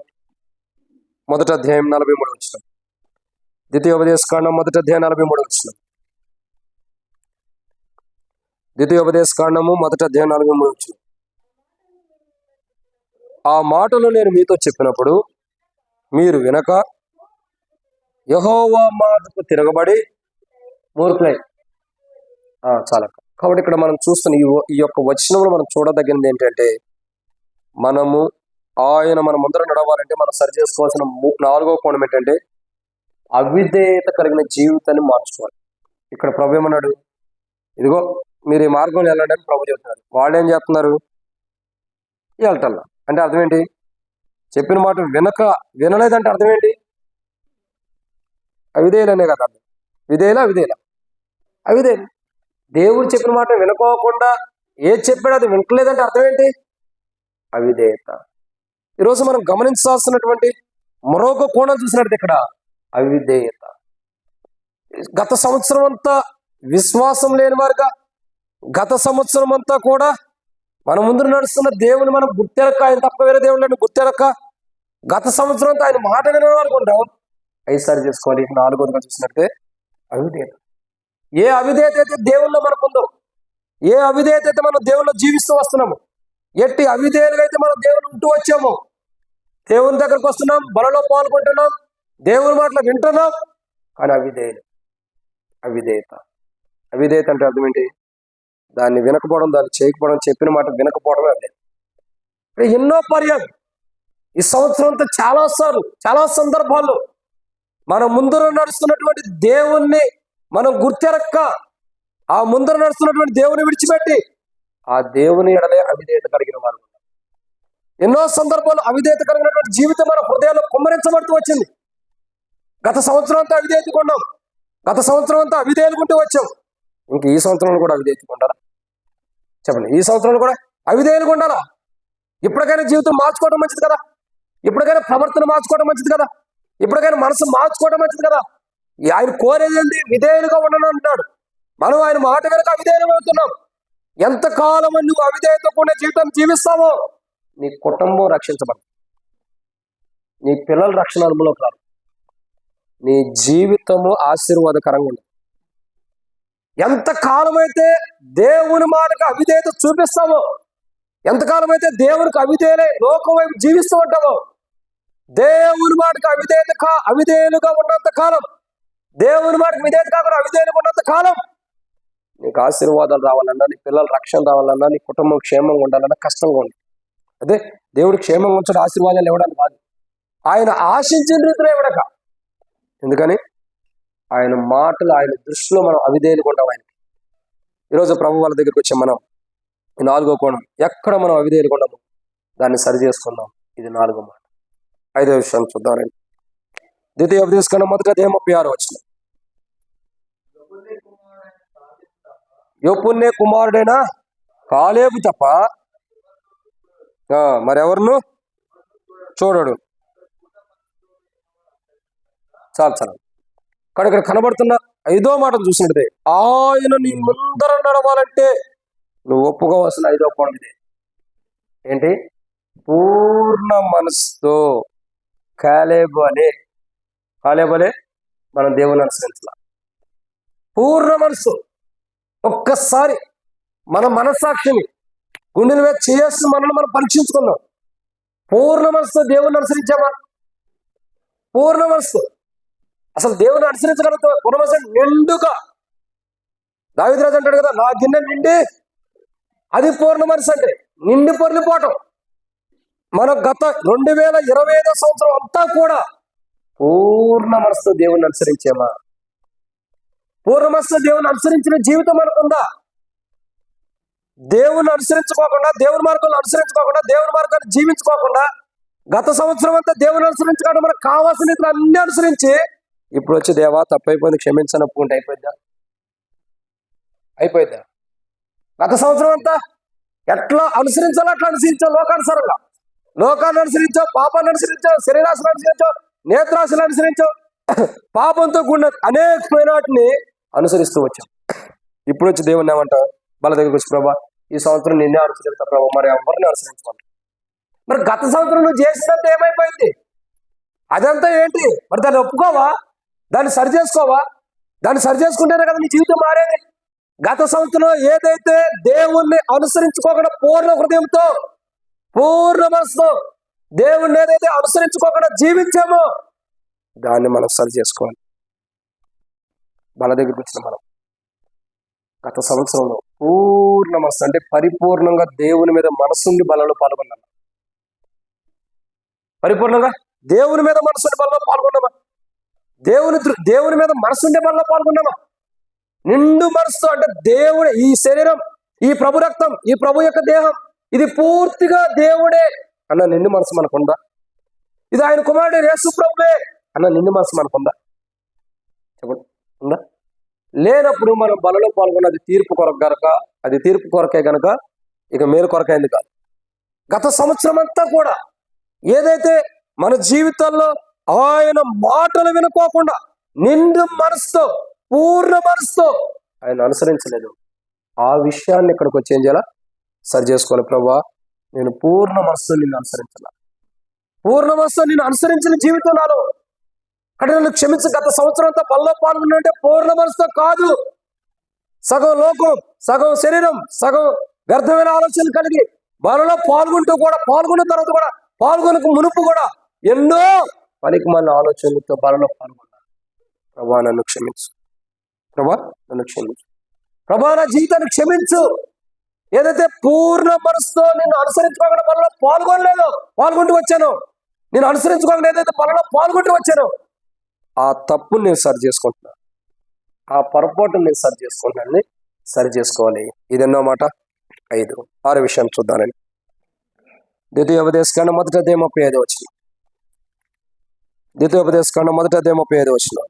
1వ అధ్యాయం 43వ వచనం. ద్వితీయోపదేశకాండం 1వ అధ్యాయం 43వ వచనం. ద్వితీయోపదేశకాండము 1వ అధ్యాయం 43వ వచనం. ఆ మాటలు నేను మీతో చెప్పినప్పుడు మీరు వినక యెహోవా మాటకు తిరగబడి మూర్ఖులై. చాలా. కాబట్టి ఇక్కడ మనం చూస్తున్న ఈ యొక్క వచనంలో మనం చూడదగినది ఏంటంటే, మనము మన ముందర నడవాలంటే మనం సరి చేసుకోవాల్సిన 4వ కోణం ఏంటంటే అవిధేయత కలిగిన జీవితాన్ని మార్చుకోవాలి. ఇక్కడ ప్రభు ఏమన్నాడు? ఇదిగో మీరు ఈ మార్గంలో వెళ్ళండి అని ప్రభు చెప్తున్నారు. వాళ్ళు ఏం చేస్తున్నారు? వెళ్ళటల్లా. అంటే అర్థం ఏంటి? చెప్పిన మాట వినలేదంటే అర్థం ఏంటి? అవిధేయులనే కదా అర్థం. అవిధేయులు. దేవుడు చెప్పిన మాట వినుకోకుండా ఏది చెప్పాడు అది వినట్లేదంటే అర్థం ఏంటి? అవిధేయత. ఈరోజు మనం గమనించాల్సినటువంటి మరొక కోణం చూసినట్టు ఇక్కడ అవిధేయత. గత సంవత్సరం అంతా విశ్వాసం లేని వారుగా, గత సంవత్సరం అంతా కూడా మన ముందు నడుస్తున్న దేవుని మనం గుర్తెరక్క, ఆయన తప్ప వేరే దేవుళ్ళని గుర్తెరక్క, గత సంవత్సరం అంతా ఆయన మాట విననుకుంటాం. సరి చేసుకోవాలి. 4వదిగా చూసినట్టే అవిధేయత. ఏ అవిధేయత అయితే దేవుల్లో మనకుందో, ఏ అవిధేయత అయితే మనం దేవుల్లో జీవిస్తూ వస్తున్నాము, ఎట్టి అవిధేయులుగా అయితే మనం దేవుని ఉంటూ వచ్చాము, దేవుని దగ్గరకు వస్తున్నాం, బలలో పాల్గొంటున్నాం, దేవుని మాటలు వింటున్నాం, కానీ అవిధేయత అంటే అర్థం ఏంటి? దాన్ని వినకపోవడం, దాన్ని చేయకపోవడం, చెప్పిన మాట వినకపోవడమే అదే. ఎన్నో పర్యాలు ఈ సంవత్సరం అంతా చాలా సందర్భాల్లో మన ముందర నడుస్తున్నటువంటి దేవుణ్ణి మనం గుర్తెరక్క, ఆ ముందర నడుస్తున్నటువంటి దేవుని విడిచిపెట్టి ఆ దేవుని ఎడలే అవిధేయత కలిగిన వారు. ఎన్నో సందర్భాలు అవిధేయత కలిగినటువంటి జీవితం మన హృదయాల్లో కుమ్మరించబడుతూ వచ్చింది. గత సంవత్సరం అంతా అవిధేయతకున్నాం, గత సంవత్సరం అంతా అవిధేయులుకుంటూ వచ్చాం. ఇంక ఈ సంవత్సరంలో కూడా అవిధేయతకుండాలా? చెప్పండి, ఈ సంవత్సరంలో కూడా అవిధేయులుకుండాలా? ఇప్పటికైనా జీవితం మార్చుకోవడం మంచిది కదా, ఇప్పటికైనా ప్రవర్తన మార్చుకోవడం మంచిది కదా, ఇప్పటికైనా మనసు మార్చుకోవడం మంచిది కదా. ఆయన కోరేది విధేయులుగా ఉండను అంటున్నాడు. మనం ఆయన మాట వెనక అవిధేయులం అవుతున్నాం. ఎంతకాలం నువ్వు అవిధేయతకుండా జీవితం జీవిస్తావో నీ కుటుంబం రక్షించబడదు, నీ పిల్లల రక్షణ అనుభవంలోకి రాదు, నీ జీవితము ఆశీర్వాదకరంగా ఉండదు. ఎంతకాలం అయితే దేవుని మాటకు అవిధేయత చూపిస్తావో, ఎంతకాలం అయితే దేవునికి అవిధేయులై లోకం వైపు జీవిస్తూ ఉంటావో, దేవుని మాటకు అవిధేయులుగా ఉన్నంత కాలం, దేవుని మాటకు విధేయత కాకుండా అవిధేయులుగా ఉన్నంత కాలం నీకు ఆశీర్వాదాలు రావాలన్నా, నీ పిల్లల రక్షణ రావాలన్నా, నీ కుటుంబం క్షేమంగా ఉండాలన్నా కష్టంగా ఉంది. అదే దేవుడు క్షేమంగా ఉంచడం ఆశీర్వాదాలు ఇవ్వడానికి కాదు, ఆయన ఆశించిన రీతిలో ఇవ్వడక. ఎందుకని? ఆయన మాటలు, ఆయన దృష్టిలో మనం అవిధేయులుగా ఉంటాం. ఆయనకి ఈరోజు ప్రభు వాళ్ళ దగ్గరికి వచ్చాం మనం. ఈ 4వ కోణం, ఎక్కడ మనం అవిధేయులుగా ఉన్నాము దాన్ని సరి చేసుకుందాం. ఇది 4వ మాట. 5వ విషయం చూద్దాం. ద్వితీయోపదేశకాండం 1వ అధ్యాయం 36వ వచనం. యోపున్నే కుమారుడైన కాలేబు తప్ప మరెవరును చూడడు. చాలు. కానీ ఇక్కడ కనబడుతున్న 5వ మాట చూసినట్టే, ఆయన నీ ముందర నడవాలంటే నువ్వు ఒప్పుకోవాల్సిన 5వ కోణం ఇదే. ఏంటి? పూర్ణ మనసుతో. కాలేబు అనే మనం దేవుని అనుసరించాల. పూర్ణ మనసు. ఒక్కసారి మన మనస్సాక్షిని గుండెల మీద చేసి మనం పరీక్షించుకుందాం. పూర్ణ మనసుతో దేవుని అనుసరించామా? పూర్ణ మనసు. అసలు దేవుని అనుసరించగలుగుతా పూర్ణ మనసు నిండుగా. దావీదు రాజు అంటాడు కదా, నా గిన్నె నిండి. అది పూర్ణ మనసు అంటే నిండి పొర్లిపోవటం. మన గత 2025 సంవత్సరం అంతా కూడా పూర్ణ మనసుతో దేవుని అనుసరించామా? పూర్ణ మనసుతో దేవుని అనుసరించిన జీవితం మనకుందా? దేవుని అనుసరించుకోకుండా, దేవుని మార్గంలో అనుసరించుకోకుండా, దేవుని మార్గాన్ని జీవించుకోకుండా గత సంవత్సరం అంతా దేవుని అనుసరించుకోవడం మనకు కావాల్సిన అన్ని అనుసరించి ఇప్పుడు వచ్చి దేవా తప్పైపోయింది క్షమించని ఒప్పుకుంటే అయిపోయిద్దా? గత సంవత్సరం అంతా ఎట్లా అనుసరించాలో అట్లా అనుసరించావు. లోకాన్ని అనుసరించావు, పాపాన్ని అనుసరించావు, శరీరాశులు అనుసరించావు, నేత్రాశులు అనుసరించావు, పాపంతో కూడిన అనేకమైన వాటిని అనుసరిస్తూ వచ్చాం. ఇప్పుడు వచ్చి దేవుని ఏమంటావు? వాళ్ళ దగ్గరికి వచ్చి, ప్రభా ఈ సంవత్సరం నిన్నే అనుసరిస్తా ప్రభా, మరి ఎవరిని అనుసరించుకోండి. మరి గత సంవత్సరం నువ్వు చేసినంత ఏమైపోయింది? అదంతా ఏంటి? మరి దాన్ని ఒప్పుకోవా? దాన్ని సరి చేసుకోవా? దాన్ని సరి చేసుకుంటేనే కదా నీ జీవితం మారేది. గత సంవత్సరం ఏదైతే దేవుణ్ణి అనుసరించుకోకుండా పూర్ణ హృదయంతో, పూర్ణ మనసుతో దేవుణ్ణి ఏదైతే అనుసరించుకోకుండా జీవించామో దాన్ని మనం సరి చేసుకోవాలి. వాళ్ళ దగ్గరికి వచ్చిన మనం గత సంవత్సరంలో పూర్ణ మనసు అంటే పరిపూర్ణంగా దేవుని మీద మనసుండి బలలో పాల్గొన్నామా? పరిపూర్ణంగా దేవుని మీద మనసుండి బలలో పాల్గొన్నామా? దేవుని మీద మనసుండే బలలో పాల్గొన్నామా? నిండు మనసుతో అంటే దేవుడే, ఈ శరీరం, ఈ ప్రభు రక్తం, ఈ ప్రభు యొక్క దేహం, ఇది పూర్తిగా దేవుడే అన్న నిండు మనసు మనకుందా? ఇది ఆయన కుమారుడు యేసు ప్రభువే అన్న నిండు మనసు మనకుందా? చెప్పండి, ఉందా? లేనప్పుడు మనం బలలో పాల్గొన్నది తీర్పు కొరకు గనక, అది తీర్పు కొరకే గనక ఇక మేలు కొరకైంది కాదు. గత సంవత్సరం అంతా కూడా ఏదైతే మన జీవితాల్లో ఆయన మాటలు వినుకోకుండా నిండు మనసుతో, పూర్ణ మనసుతో ఆయన అనుసరించలేదు, ఆ విషయాన్ని ఇక్కడికి వచ్చి ఏం చేయాలా? సరి చేసుకోవాలి. ప్రభా నేను పూర్ణ మనసుతో నిన్ను అనుసరించాల. పూర్ణ మనసుతో నిన్ను అనుసరించిన జీవితం నాలో అంటే నన్ను క్షమించి. గత సంవత్సరం అంతా బల్లో పాల్గొన్నంటే పూర్ణ మనసుతో కాదు, సగం లోకం, సగం శరీరం, సగం వ్యర్థమైన ఆలోచనలు కలిగి బలలో పాల్గొన్న తర్వాత కూడా పాల్గొనక మునుపు కూడా ఎన్నో పనికి మన ఆలోచనలతో బలలో పాల్గొన్నారు. ప్రభా నన్ను క్షమించు, ప్రభా నా జీవితాన్ని క్షమించు. ఏదైతే పూర్ణ మనసుతో నిన్ను అనుసరించుకోకుండా బలలో పాల్గొంటూ వచ్చాను, నేను అనుసరించుకోకుండా ఏదైతే బలలో పాల్గొంటూ వచ్చాను, ఆ తప్పుని నేను సరి చేసుకుంటున్నాను, ఆ పొరపాటును నేను సరి చేసుకుంటున్నాను. సరి చేసుకోవాలి. ఇది ఎన్నో మాట? 5. 6 విషయం చూద్దానండి. ద్వితీయోపదేశకాండం 1వ అధ్యాయం 35వ వచనం. ద్వితీయోపదేశకాండం 1వ అధ్యాయం 35వ వచనం.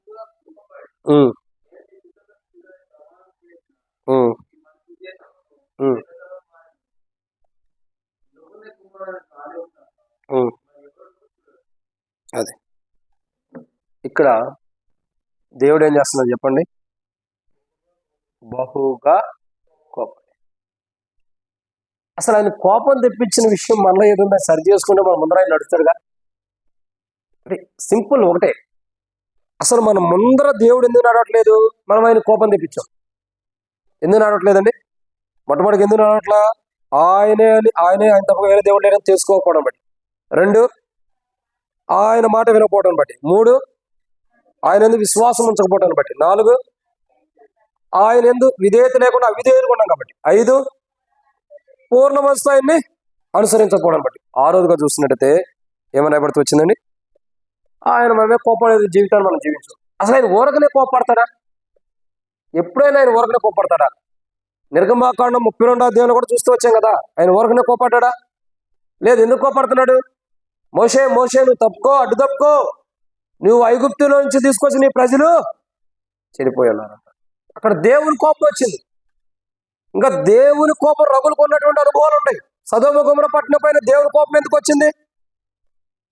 అదే ఇక్కడ దేవుడు ఏం చేస్తున్నాడు చెప్పండి? బహుగా కోపం. అసలు ఆయన కోపం తెప్పించిన విషయం మనలో ఏదైనా సరి చేసుకుంటే మన ముందర ఆయన నడుస్తాడుగా. అంటే సింపుల్ ఒకటే, అసలు మన ముందర దేవుడు ఎందుకు నడవట్లేదు? మనం ఆయన కోపం తెప్పించాం. ఎందుకు నడవట్లేదండి? మొట్టమొదటికి ఎందుకు నడవట్లా? ఆయనే ఆయన తప్ప వేరే దేవుడు లేదని తెలుసుకోకపోవడం బట్టి. 2, ఆయన మాట వినకపోవడం బట్టి. 3, ఆయన ఎందుకు విశ్వాసం ఉంచకపోవడం బట్టి. 4, ఆయన ఎందుకు విధేయత లేకుండా అవిధేయులు ఉన్నాం కాబట్టి. 5, పూర్ణ మనసుతో ఆయన్ని అనుసరించకపోవడం బట్టి. 6వదిగా చూసినట్టయితే ఏమైనా పడుతూ వచ్చిందండి? ఆయన మనమే కోపడేది జీవితాన్ని మనం జీవించాం. అసలు ఆయన ఊరకనే కోపడతాడా? ఎప్పుడైనా ఆయన ఊరకనే కోపడతాడా? నిర్గమాకాండం 32వ అధ్యాయంలో కూడా చూస్తూ వచ్చాం కదా. ఆయన ఊరకనే కోపడ్డా? లేదు. ఎందుకు కోపడుతున్నాడు? మోషే మోషే నువ్వు తప్పుకో, అడ్డు తప్పుకో, నువ్వు ఐగుప్తులో నుంచి తీసుకొచ్చి నీ ప్రజలు చెడిపోయారు. అక్కడ దేవుని కోపం వచ్చింది. ఇంకా దేవుని కోపం రగులుకున్నటువంటి అనుభవాలు ఉంటాయి. సదోమ గొమొర్రా పట్టణం పైన దేవుని కోపం ఎందుకు వచ్చింది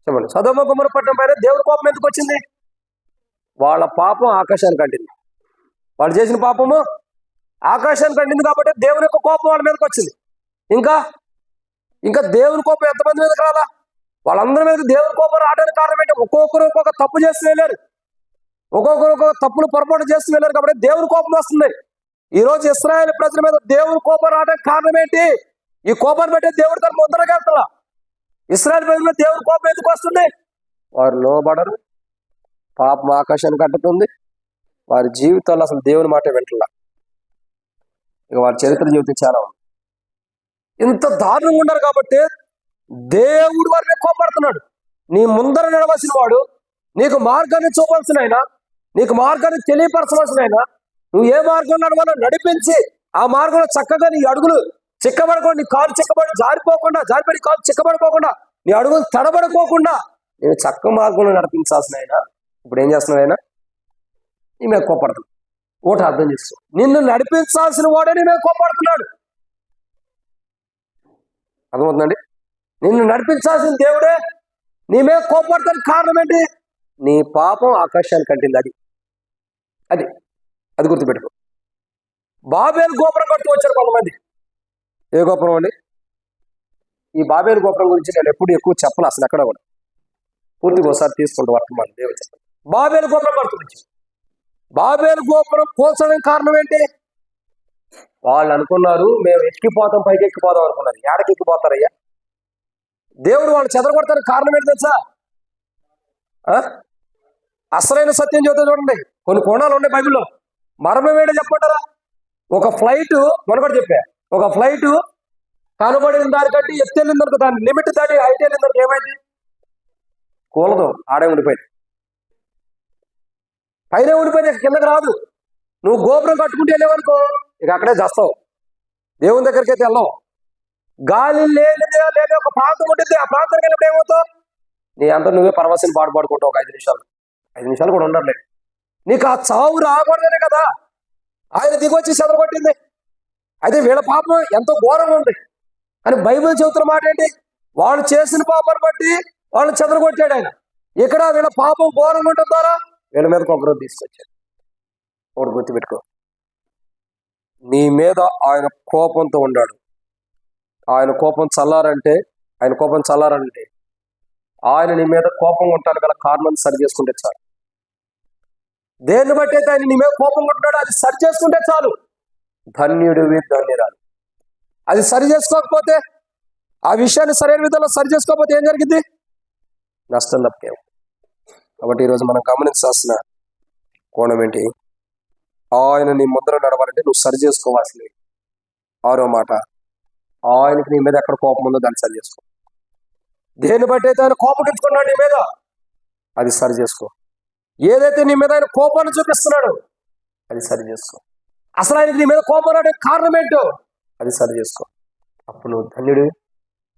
చెప్పండి? సదోమ గొమొర్రా పట్టణం పైన దేవుని కోపం ఎందుకు వచ్చింది? వాళ్ళ పాపం ఆకాశానికి అంటింది. వాళ్ళు చేసిన పాపము ఆకాశానికి అంటింది కాబట్టి దేవుని యొక్క కోపం వాళ్ళ మీదకి వచ్చింది. ఇంకా ఇంకా దేవుని కోపం ఎంతమంది మీదకి రాలా? వాళ్ళందరి మీద దేవుని కోపం రావడానికి కారణం ఏంటి? ఒక్కొక్కరు ఒక్కొక్క తప్పు చేస్తూ వెళ్ళారు. ఒక్కొక్కరు ఒక్కొక్క తప్పులు పొరపాటు చేస్తూ వెళ్ళారు కాబట్టి దేవుని కోపం వస్తుంది. ఈ రోజు ఇశ్రాయేలు ప్రజల మీద దేవుని కోపం రావడానికి కారణం ఏంటి? ఈ కోపాన్ని బట్టి దేవుడు తన ముందరకి వెళ్తా. ఇశ్రాయేలు ప్రజల మీద దేవుని కోపం ఎందుకు వస్తుంది? వారు లోబడరు, పాపం ఆకాశానికి అంటుతుంది, వారి జీవితాల్లో అసలు దేవుని మాట వింటలా. ఇక వారి చరిత్ర జీవితం చాలా ఉంది. ఇంత దారుణంగా ఉన్నారు కాబట్టి దేవుడు వారిని కోపడుతున్నాడు. నీ ముందర నడవలసిన వాడు, నీకు మార్గాన్ని చూపాల్సిన ఆయన, నీకు మార్గాన్ని తెలియపరచవలసిన ఆయన, నువ్వు ఏ మార్గం నడవాలో నడిపించి ఆ మార్గంలో చక్కగా నీ అడుగులు చిక్కబడకుండా, నీ కాలు చిక్కబడి జారిపడి కాలు చిక్కబడిపోకుండా, నీ అడుగులు తడబడిపోకుండా నేను చక్క మార్గంలో నడిపించాల్సిన ఆయన ఇప్పుడు ఏం చేస్తున్నావు? ఆయన నీ మీద కోపడుతున్నాడు. ఒకటి అర్థం చేసుకో, నిన్ను నడిపించాల్సిన వాడే నీ మీద కోపడుతున్నాడు. అర్థమవుతుందండి? నిన్ను నడిపించాల్సిన దేవుడే నీ మీద కోపడతానికి కారణం ఏంటి? నీ పాపం ఆకాశానికి అంటింది. అది అది గుర్తుపెట్టుకో. బాబేలు గోపురం కడుతూ వచ్చారు కొంతమంది. ఏ గోపురం అండి? ఈ బాబేలు గోపురం గురించి నేను ఎప్పుడు ఎక్కువ చెప్పను అసలు, ఎక్కడ కూడా. పూర్తిగా ఒకసారి తీసుకుంటూ వర్తమానం దేవుడు చెప్పండి. బాబేలు గోపురం కడుతూ వచ్చారు. బాబేలు గోపురం కోల్చడానికి కారణం ఏంటి? వాళ్ళు అనుకున్నారు మేము ఎక్కిపోతాం, పైకి ఎక్కిపోదాం అనుకున్నారు. ఏడకి ఎక్కిపోతారయ్యా? దేవుడు వాళ్ళు చెదరగొడతానికి కారణం ఏంటి తెలుసా? అసలైన సత్యం చెబుతా చూడండి. కొన్ని కోణాలు ఉన్నాయి బైబిల్లో. మర్మం ఏంటో చెప్పంటారా? ఒక ఫ్లైట్ మనకూడా చెప్పా, ఒక ఫ్లైట్ కనబడిన దానికంటే ఎత్తు వెళ్ళిందనుకో, దాని లిమిట్ దాటి హైట్ వెళ్ళిందనుకో ఏమైంది? కూలదు, ఆడే ఉండిపోయింది. పైన ఉండిపోయింది, కిందకి రాదు. నువ్వు గోపురం కట్టుకుంటూ వెళ్ళేవనుకో ఇక అక్కడే చేస్తావు, దేవుని దగ్గరికి అయితే వెళ్ళావు. గాలి లేనిదే లేని ఒక ప్రాంతం ఉంటుంది, ఆ ప్రాంతానికి వెళ్ళినప్పుడు ఏమవుతావు? నీ అంతా నువ్వే పరవశని పాడుకుంటావు. ఒక 5 నిమిషాలు కూడా ఉండట్లేదు. నీకు ఆ చావు రాకూడదనే కదా ఆయన దిగొచ్చి చెదరగొట్టింది. అయితే వీళ్ళ పాపం ఎంతో ఘోరంగా ఉంది. కానీ బైబిల్ చెబుతున్న మాట ఏంటి? వాళ్ళు చేసిన పాపాన్ని బట్టి వాళ్ళు చెదరగొట్టాడు ఆయన. ఇక్కడ వీళ్ళ పాపం ఘోరంగా ఉండటం ద్వారా వీళ్ళ మీదకి ఒకరోజు తీసుకొచ్చాడు. ఒకటి గుర్తుపెట్టుకో, నీ మీద ఆయన కోపంతో ఉన్నాడు. ఆయన కోపం చల్లారంటే ఆయన నీ మీద కోపం ఉంటాడు గల కారణం సరి చేసుకుంటే చాలు. దేన్ని బట్టి అయితే ఆయన నీ మీద కోపం ఉంటున్నాడు అది సరి చేసుకుంటే చాలు. ధన్యుడివి, ధన్యురాలు. అది సరి చేసుకోకపోతే, ఆ విషయాన్ని సరైన విధంగా సరి చేసుకోకపోతే ఏం జరిగింది? నష్టం తప్పే. కాబట్టి ఈరోజు మనం గమనించాల్సిన కోణం ఏంటి? ఆయన నీ ముద్ర నడవాలంటే నువ్వు సరి చేసుకోవాల్సింది. 6వ మాట, ఆయనకి నీ మీద ఎక్కడ కోపం ఉందో దాన్ని సరి చేసుకో. దేన్ని బట్టి అయితే ఆయన కోపం తెచ్చుకున్నాడు నీ మీద అది సరి చేసుకో. ఏదైతే నీ మీద ఆయన కోపాన్ని చూపిస్తున్నాడు అది సరి చేసుకో. అసలు ఆయనకి నీ మీద కోపం రావడానికి కారణం ఏంటో అది సరి చేసుకో. అప్పుడు నువ్వు ధన్యుడు,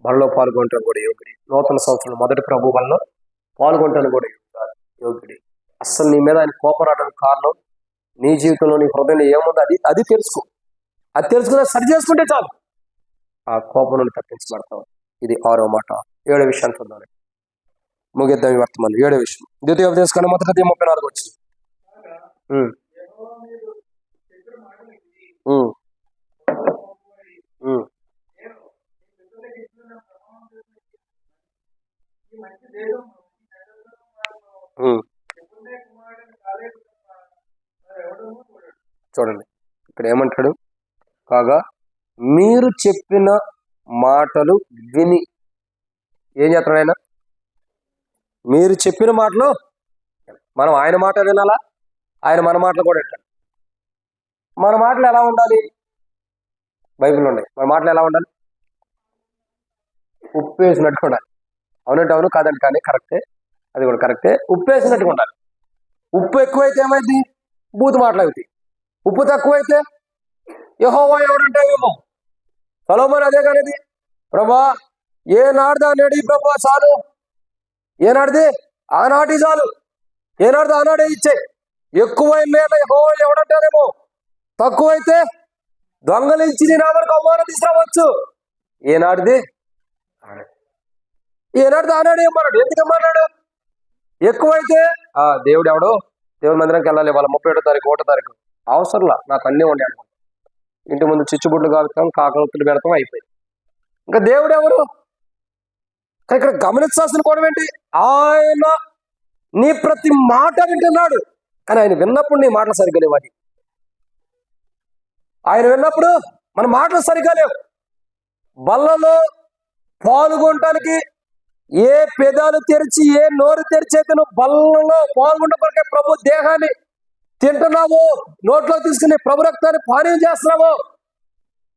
బలలో పాల్గొంటాను కూడా యోగుడి. నూతన సంవత్సరం మొదటి ప్రభు బలలో పాల్గొంటాను కూడా యోగుడి. అసలు నీ మీద ఆయన కోపం రావడానికి కారణం నీ జీవితంలో నీ హృదయంలో ఏముందో అది తెలుసుకో. అది తెలుసుకుని సరి చేసుకుంటే చాలు, ఆ కోపం నుండి తప్పించబడతావు. ఇది 6వ మాట. 7వ విషయాన్ని చూద్దాం, ముగిద్దాం ఈ వర్తమానం. 7వ విషయం, ద్వితీయోపదేశకాండం 1:34 వచ్చింది. చూడండి ఇక్కడ ఏమంటాడు? కాగా మీరు చెప్పిన మాటలు విని ఏం చేస్తాడు ఆయన? మీరు చెప్పిన మాటలు, మనం ఆయన మాట వినాలా, ఆయన మన మాటలు కూడా వింటాడు. మన మాటలు ఎలా ఉండాలి? బైబిల్లో ఉన్నాయి. మన మాటలు ఎలా ఉండాలి? ఉప్పు వేసినట్టుగా ఉండాలి. అవునంటే అవును, కాదంటే కానీ కరెక్టే, అది కూడా కరెక్టే. ఉప్పు వేసినట్టుగా ఉండాలి. ఉప్పు ఎక్కువైతే ఏమైంది? బూతు మాటలు అవుతాయి. ఉప్పు తక్కువైతే యెహోవా ఎవడంటే ఏమో సొలొమోను అదే కానిది, ప్రభా ఏనాడు దాన్ని ప్రభా చాలు, ఏనాడిది ఆనాటి చాలు, ఏనాడు ఆనాడే ఇచ్చే, ఎక్కువైన యెహోవా ఎవడంటారేమో, తక్కువైతే దొంగలించి నీ నామకు అవమానం తీసుకురావచ్చు. ఏనాడిది ఏనాడు ఆనాడు ఏమన్నాడు, ఎందుకమ్మన్నాడు? ఎక్కువైతే దేవుడు ఎవడో దేవుడి మందిరానికి వెళ్ళాలి వాళ్ళ 31వ తారీఖు 1వ తారీఖు అవసరంలా, నాకు అన్నీ ఉండే అనుకుంటా, ఇంటి ముందు చిచ్చుబుడ్లు కాలుతాం, కాకరొత్తులు పెడతాం, అయిపోయింది. ఇంకా దేవుడు ఎవరు? ఇక్కడ గమనించాల్సిన కూడా ఏంటి, ఆయన నీ ప్రతి మాట వింటున్నాడు. కానీ ఆయన విన్నప్పుడు నీ మాటలు సరిగ్గా లేవు. అది ఆయన విన్నప్పుడు మన మాటలు సరిగ్గా లేవు. బల్లలో పాల్గొనటానికి ఏ పెదాలు తెరిచి ఏ నోరు తెరిచైతే నువ్వు బల్లలో పాల్గొంటే ప్రభు దేహాన్ని తింటున్నావు, నోట్లో తీసుకుని ప్రభు రక్తాన్ని పానీయం చేస్తున్నావు,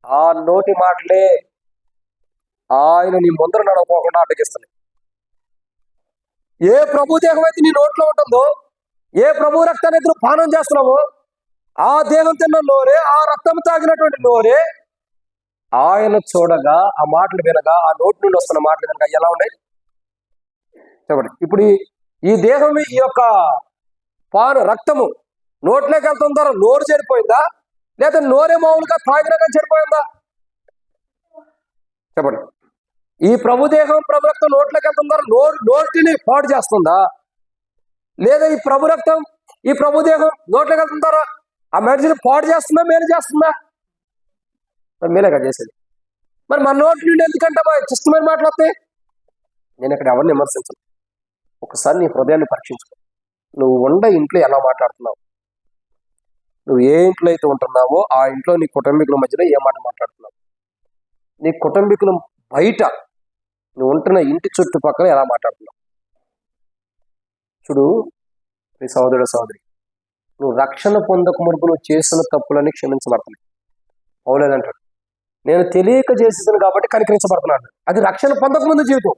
ఆ నోటి మాటలే ఆయన నీ ముందర నడవకుండా అడ్డగిస్తున్నాయి. ఏ ప్రభు దేహం అయితే నీ నోట్లో ఉంటుందో, ఏ ప్రభు రక్తాన్ని అయితే నువ్వు పానం చేస్తున్నావో, ఆ దేహం తిన్న నోరే, ఆ రక్తం తాగినటువంటి నోరే ఆయన చూడగా, ఆ మాటలు వినగా, ఆ నోటి నుండి వస్తున్న మాటలు వినగా ఎలా ఉన్నాయి చెప్పండి. ఇప్పుడు ఈ దేహం, ఈ యొక్క రక్తము నోట్లోకి వెళ్తున్న ద్వారా నోరు చెడిపోయిందా, లేదా నోరే మామూలుగా తాగినా కానీ చెడిపోయిందా చెప్పండి. ఈ ప్రభు దేహం ప్రభు రక్తం నోట్లోకి వెళ్తున్న ద్వారా నోటిని పాడు చేస్తుందా, లేదా ఈ ప్రభు రక్తం ఈ ప్రభు దేహం నోట్లోకి వెళ్తున్న ద్వారా ఆ మెడిసిన్ పాడు చేస్తుందా, మేలు చేస్తుందా? మరి మేలేగా చేసేది. మరి మన నోటి నుండి ఎందుకంటే ఇష్టమైన మాటలు వస్తాయి. నేను ఇక్కడ ఎవరిని విమర్శించను. ఒకసారి నీ హృదయాన్ని పరీక్షించుకో. నువ్వు ఉండ ఇంట్లో ఎలా మాట్లాడుతున్నావు, నువ్వు ఏ ఇంట్లో అయితే ఉంటున్నావో ఆ ఇంట్లో నీ కుటుంబీకుల మధ్యలో ఏ మాట మాట్లాడుతున్నావు, నీ కుటుంబీకుల బయట నువ్వు ఉంటున్న ఇంటి చుట్టుపక్కల ఎలా మాట్లాడుతున్నావు. చూడు నీ సహోదరుడు సహోదరి, నువ్వు రక్షణ పొందక మునుపు నువ్వు చేసిన తప్పులని క్షమించబడుతున్నాయి. అవులేదంటాడు, నేను తెలియక చేసేసాను కాబట్టి కనికరించబడుతున్నాను. అది రక్షణ పొందక ముందు జీవితం.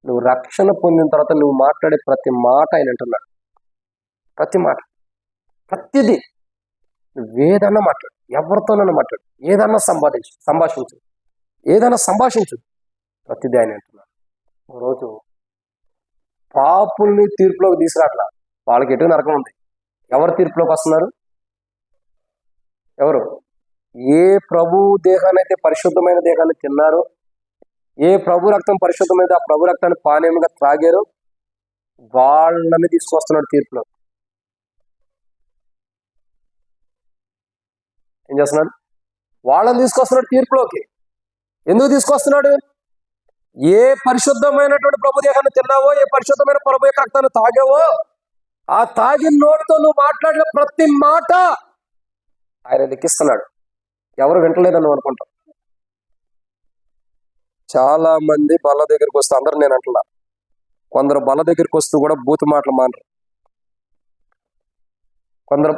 నువ్వు రక్షణ పొందిన తర్వాత నువ్వు మాట్లాడే ప్రతి మాట ఆయన అంటున్నాడు. ప్రతి మాట, ప్రతిదీ నువ్వేదన్నా మాట్లాడు, ఎవరితోనన్నా మాట్లాడు, ఏదన్నా సంభాషించు, ఏదైనా సంభాషించు, ప్రతిదీ ఆయన అంటున్నాడు. ఒకరోజు పాపుల్ని తీర్పులోకి తీసుకురాట్లా, వాళ్ళకి ఎటు నరకం ఉంది. ఎవరు తీర్పులోకి వస్తున్నారు? ఎవరు? ఏ ప్రభు దేహాన్ని అయితే పరిశుద్ధమైన దేహాన్ని తిన్నారో, ఏ ప్రభు రక్తం పరిశుద్ధమైనది ఆ ప్రభు రక్తాన్ని పానీయంగా త్రాగారో వాళ్ళని తీసుకొస్తున్నాడు తీర్పులో. ఏం చేస్తున్నాడు? వాళ్ళని తీసుకొస్తున్నాడు తీర్పులోకి. ఎందుకు తీసుకొస్తున్నాడు? ఏ పరిశుద్ధమైనటువంటి ప్రభు దేహాన్ని తిన్నావో, ఏ పరిశుద్ధమైన ప్రభు యొక్క రక్తాన్ని తాగావో, ఆ తాగిన నోటితో నువ్వు మాట్లాడిన ప్రతి మాట ఆయన లెక్కిస్తున్నాడు. ఎవరు వింటలేదని నువ్వు అనుకుంటావు. చాలా మంది బల్ల దగ్గరికి వస్తే, అందరు నేను అంటున్నా, కొందరు బల్ల దగ్గరికి వస్తూ కూడా బూతు మాటలు మానరు. కొందరు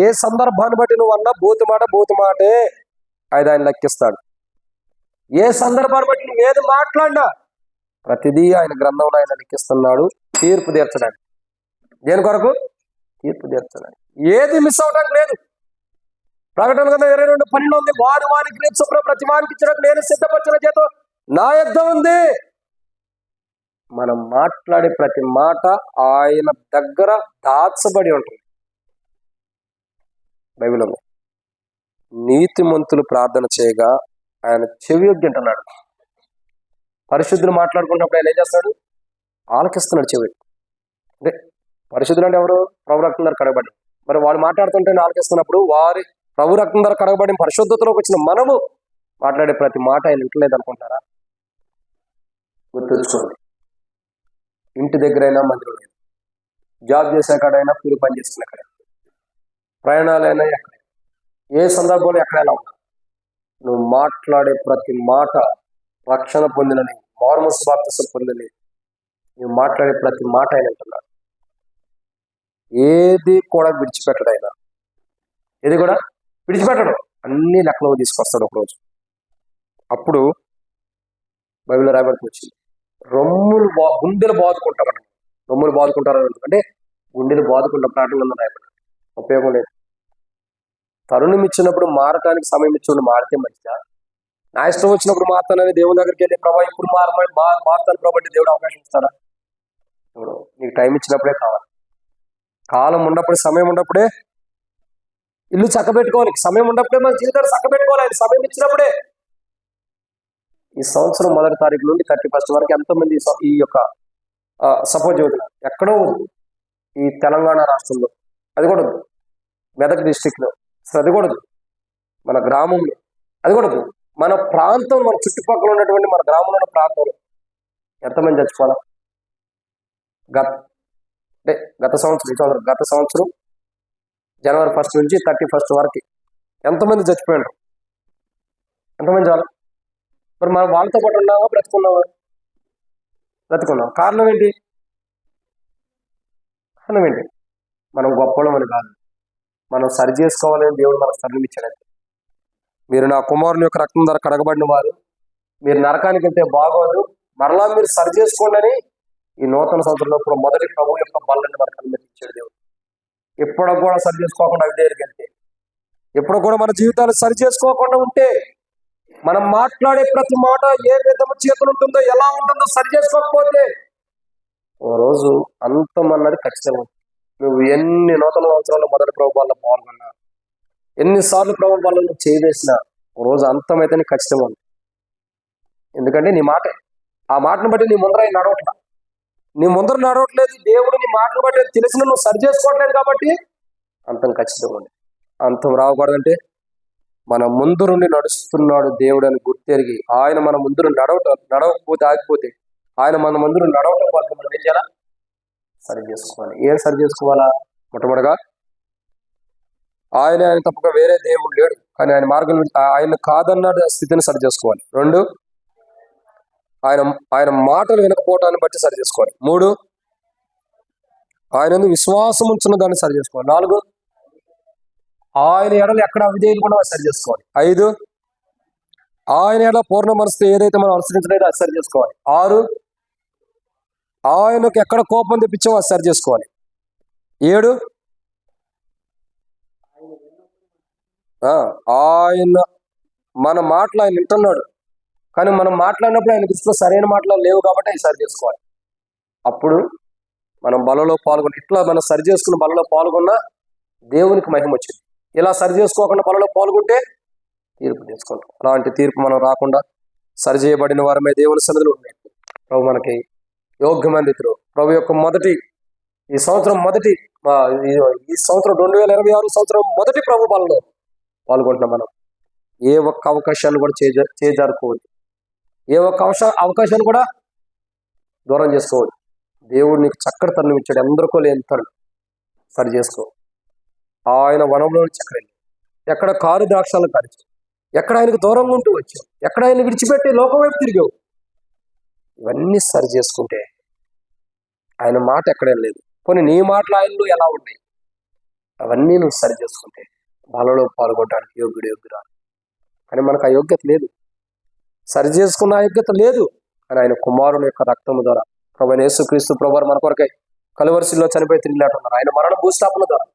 ఏ సందర్భాన్ని బట్టి నువ్వు అన్నా బూతు మాటే ఆయన లెక్కిస్తాడు. ఏ సందర్భాన్ని బట్టి నువ్వు ఏది మాట్లాడినా ప్రతిదీ ఆయన గ్రంథంలో ఆయన లెక్కిస్తున్నాడు, తీర్పు తీర్చడానికి. దేని కొరకు? తీర్పు తీర్చడానికి. ఏది మిస్ అవడానికి లేదు. ప్రకటన గ్రంథం 22:12 ఉంది, వాడు వానికి చొప్పున ప్రతి వానికి ఇచ్చినట్టు నేను సిద్ధపరిచిన చేత నా యుద్ధ ఉంది. మనం మాట్లాడే ప్రతి మాట ఆయన దగ్గర దాచబడి ఉంటుంది. బైబిల్ ఉంది, నీతిమంతులు ప్రార్థన చేయగా ఆయన చెవి యొగ్గింటున్నాడు. పరిశుద్ధులు మాట్లాడుకున్నప్పుడు ఆయన ఏం చేస్తాడు? ఆలకిస్తున్నాడు చెవి. అంటే పరిశుద్ధులు అంటే ఎవరు? ప్రభు రక్తం ద్వారా కడగబడి. మరి వాళ్ళు మాట్లాడుతుంటే ఆలకిస్తున్నప్పుడు వారి ప్రభు రక్తం ద్వారా కడగబడి పరిశుద్ధతలోకి వచ్చిన మనము మాట్లాడే ప్రతి మాట ఆయన వింటలేదు అనుకుంటారా? గుర్తుంచుకోండి. ఇంటి దగ్గరైనా, మందిరం లేదు, జాబ్ చేసే కాడైనా, కూలి పని చేస్తున్న కాడ, ప్రయాణాలైనా, ఎక్కడ ఏ సందర్భంలో ఎక్కడైనా ఉన్నా నువ్వు మాట్లాడే ప్రతి మాట రక్షణ పొందినని, మారుమనసు బాప్తిసం పొందని, నువ్వు మాట్లాడే ప్రతి మాట ఆయన అంటున్నాడు. ఏది కూడా విడిచిపెట్టడు ఆయన. ఏది కూడా విడిచిపెట్టడు. అన్ని లెక్కలో తీసుకొస్తాడు ఒకరోజు. అప్పుడు బైబిల్లో రాయబడికి వచ్చింది, గుండెలు బాదుకుంటామని. రొమ్ములు బాదుకుంటారు అంటే గుండెలు బాదుకుంటాం. ప్రాటంలో రాయబడి ఉపయోగం లేదు. తరుణం ఇచ్చినప్పుడు మారటానికి సమయం ఇచ్చినప్పుడు మారితే మంచిదా? నా ఇష్టం వచ్చినప్పుడు మారుతానని దేవుని దగ్గరికి వెళ్ళి ప్రభా ఇప్పుడు మారుతాను ప్రభా అంటే దేవుడు అవకాశం ఇస్తాడా? దేవుడు నీకు టైం ఇచ్చినప్పుడే కావాలి. కాలం ఉన్నప్పుడే, సమయం ఉన్నప్పుడే ఇల్లు చక్కబెట్టుకోవాలి. సమయం ఉన్నప్పుడే మన జీవితాన్ని చక్కబెట్టుకోవాలి. ఆయన సమయం ఇచ్చినప్పుడే. ఈ సంవత్సరం 1వ తారీఖు నుండి 31 వరకు ఎంతమంది ఈ యొక్క సపోజ్ చదువుతున్నారు? ఎక్కడో ఈ తెలంగాణ రాష్ట్రంలో, అది కూడా మెదక్ డిస్టిక్లో, అది కూడా మన గ్రామంలో, అది కూడా మన ప్రాంతం, మన చుట్టుపక్కల ఉన్నటువంటి మన గ్రామంలో ఉన్న ప్రాంతంలో ఎంతమంది చచ్చిపోవాలా? గత సంవత్సరం జనవరి 1 నుంచి 31 వరకు ఎంతమంది చచ్చిపోయారు? ఎంతమంది చాలు? మరి మనం వాళ్ళతో పాటు ఉన్నావా, బ్రతుకున్నావా? కారణం ఏంటి? మనం గొప్పలం అని కాదు, మనం సరి చేసుకోవాలని దేవుడు మనకు తరుణం ఇచ్చాడంటే. మీరు నా కుమారుని యొక్క రక్తం ద్వారా కడగబడిన వారు, మీరు నరకానికి వెళ్తే బాగోదు, మరలా మీరు సరి చేసుకోండి అని ఈ నూతన సంవత్సరంలో మొదటి ప్రభు యొక్క బలని మనకు అనుమతించాడు దేవుడు. ఎప్పుడు కూడా సరి చేసుకోకుండా అవిధేయులకు వెళ్తే, ఎప్పుడు కూడా మన జీవితాలు సరి చేసుకోకుండా ఉంటే, మనం మాట్లాడే ప్రతి మాట ఏ విధము చేతులు ఉంటుందో, ఎలా ఉంటుందో సరి చేసుకోకపోతే ఓ రోజు అంతం అన్నది ఖచ్చితంగా. నువ్వు ఎన్ని నూతన సంవత్సరాల్లో మొదటి ప్రభుత్వాల్లో పాల్గొన్నా, ఎన్నిసార్లు ప్రభుత్వాలను చేయవేసినా ఓ రోజు అంతమైతే ఖచ్చితంగా ఉంది. ఎందుకంటే నీ మాట, ఆ మాటను బట్టి నీ ముందర నడవట్లేదు. దేవుడు నీ మాటను బట్టి తెలిసిన నువ్వు సరి చేసుకోవట్లేదు కాబట్టి అంతం ఖచ్చితంగా ఉంది. అంతం రాకూడదంటే మన ముందు నుండి నడుస్తున్నాడు దేవుడు అని గుర్తెరిగి, ఆయన మన ముందు నడవకపోతే ఆగిపోతే, ఆయన మన ముందు నడవటం కోసం మనం ఏం చేయాలా? సరి చేసుకోవాలి. ఏం సరి చేసుకోవాలా? మొట్టమొదటిగా ఆయన తప్పక వేరే దేవుడు లేడు, కానీ ఆయన మార్గం ఆయన కాదన్న స్థితిని సరి చేసుకోవాలి. 2, ఆయన మాటలు వినకపోవటాన్ని బట్టి సరి చేసుకోవాలి. 3, ఆయన విశ్వాసం ఉంచున్న దాన్ని సరి చేసుకోవాలి. 4, ఆయన ఎడలు ఎక్కడ అవిధేయులు కూడా సరి చేసుకోవాలి. 5, ఆయన ఎడల పూర్ణ మనసుతో ఏదైతే మనం అనుసరించలేదో అది సరి చేసుకోవాలి. 6, ఆయనకు ఎక్కడ కోపం తెప్పించామో అది సరి చేసుకోవాలి. 7, ఆయన మన మాటలు ఆయన వింటున్నాడు, కానీ మనం మాట్లాడినప్పుడు ఆయన దృష్టిలో సరైన మాటలు లేవు కాబట్టి అవి సరి చేసుకోవాలి. అప్పుడు మనం బలలో పాల్గొని, ఇట్లా మనం సరి చేసుకున్న బలలో పాల్గొన్నా దేవునికి మహిమ వచ్చింది. ఇలా సరి చేసుకోకుండా బలలో పాల్గొంటే తీర్పు తీసుకుంటాం. అలాంటి తీర్పు మనం రాకుండా సరి చేయబడిన వారమే దేవుని సన్నిధిలో ఉన్నాయి. ప్రభు మనకి యోగ్యమైన రీతిలో ప్రభు యొక్క ఈ సంవత్సరం 2026 సంవత్సరం మొదటి ప్రభు బలలో పాల్గొంటున్నాం. మనం ఏ ఒక్క అవకాశాన్ని కూడా చేజారుకోవద్దు, ఏ ఒక్క అవకాశాన్ని కూడా దూరం చేసుకోవద్దు. దేవుడు నీకు చక్కటి తరుణం ఇచ్చాడు, ఎందరికో లేని తరుణం. సరి చేసుకో. ఆయన వనంలో చక్కర ఎక్కడ కారు ద్రాక్షాలను కాల్చి, ఎక్కడ ఆయనకు దూరంగా ఉంటూ వచ్చావు, ఎక్కడ ఆయన విడిచిపెట్టి లోకం వైపు తిరిగావు, ఇవన్నీ సరి చేసుకుంటే ఆయన మాట ఎక్కడేం లేదు. పోనీ నీ మాటలు ఆయనలో ఎలా ఉన్నాయి, అవన్నీ నువ్వు సరి చేసుకుంటే బలలో పాల్గొనడానికి యోగ్యురా. కానీ మనకు ఆ యోగ్యత లేదు, సరి చేసుకున్న యోగ్యత లేదు. కానీ ఆయన కుమారుని యొక్క రక్తము ద్వారా, ప్రభువైన యేసుక్రీస్తు ప్రభువారు మన కొరకై కలువరిశిలో చనిపోయి తిరిగినట్టున్నారు. ఆయన మరణ భూస్థాపన ద్వారా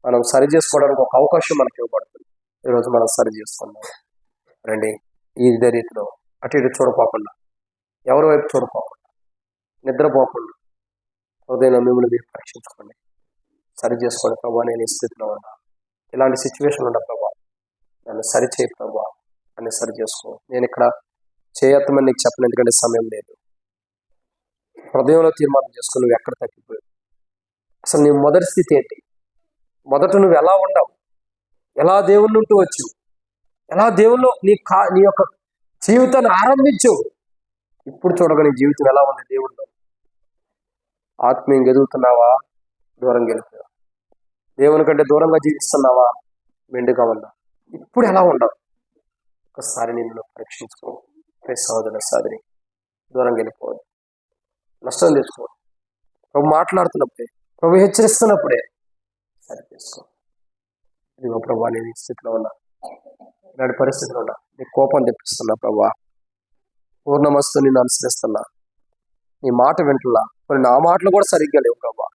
మనం సరి చేసుకోవడానికి ఒక అవకాశం మనకి ఇవ్వబడుతుంది. ఈరోజు మనం సరి చేసుకున్నాం. రండి, ఇదే రీతిలో అటు ఇటు చూడపోకుండా, ఎవరి వైపు చూడపోకుండా, నిద్రపోకుండా ఉదయం మిమ్మల్ని మీరు పరీక్షించుకోండి, సరి చేసుకోండి. ప్రభా నేను ఈ స్థితిలో ఉన్నా, ఇలాంటి సిచ్యువేషన్ ఉన్నా ప్రభా నన్ను సరి చేయి ప్రభా అని సరి చేసుకో. నేను ఇక్కడ చేయత్తమని నీకు చెప్పను, ఎందుకంటే సమయం లేదు. హృదయంలో తీర్మానం చేసుకుని నువ్వు ఎక్కడ తగ్గిపోయావు, అసలు నీ మొదటి స్థితి ఏంటి, మొదట నువ్వు ఎలా ఉండవు, ఎలా దేవుని ఉంటూ వచ్చావు, ఎలా దేవుల్లో నీ యొక్క జీవితాన్ని ఆరంభించావు. ఇప్పుడు చూడగా నీ జీవితం ఎలా ఉంది దేవుడిలో. ఆత్మీయంగా ఎదుగుతున్నావా, దూరంగా వెళ్తున్నావా, దేవుని కంటే దూరంగా జీవిస్తున్నావా, మెండుగా ఉన్నా, ఇప్పుడు ఎలా ఉండవు. ఒకసారి నిన్ను పరీక్షించుకో. సహోదర సాధని దూరంగా వెళ్ళిపోవద్దు, నష్టం తెచ్చుకోవద్దు. ప్రభు మాట్లాడుతున్నప్పుడే, ప్రభు హెచ్చరిస్తున్నప్పుడే సరి చేసుకో. ఇదిగో ప్రభా నేను ఈ స్థితిలో ఉన్నా, ఇలాంటి పరిస్థితిలో ఉన్నా, నీ కోపం తెప్పిస్తున్నా ప్రభా, పూర్ణమస్తు నిన్ను అనుసరిస్తున్నా, నీ మాట వింటున్నా, మరి నా మాటలు కూడా సరిగ్గా లేవు ప్రభా.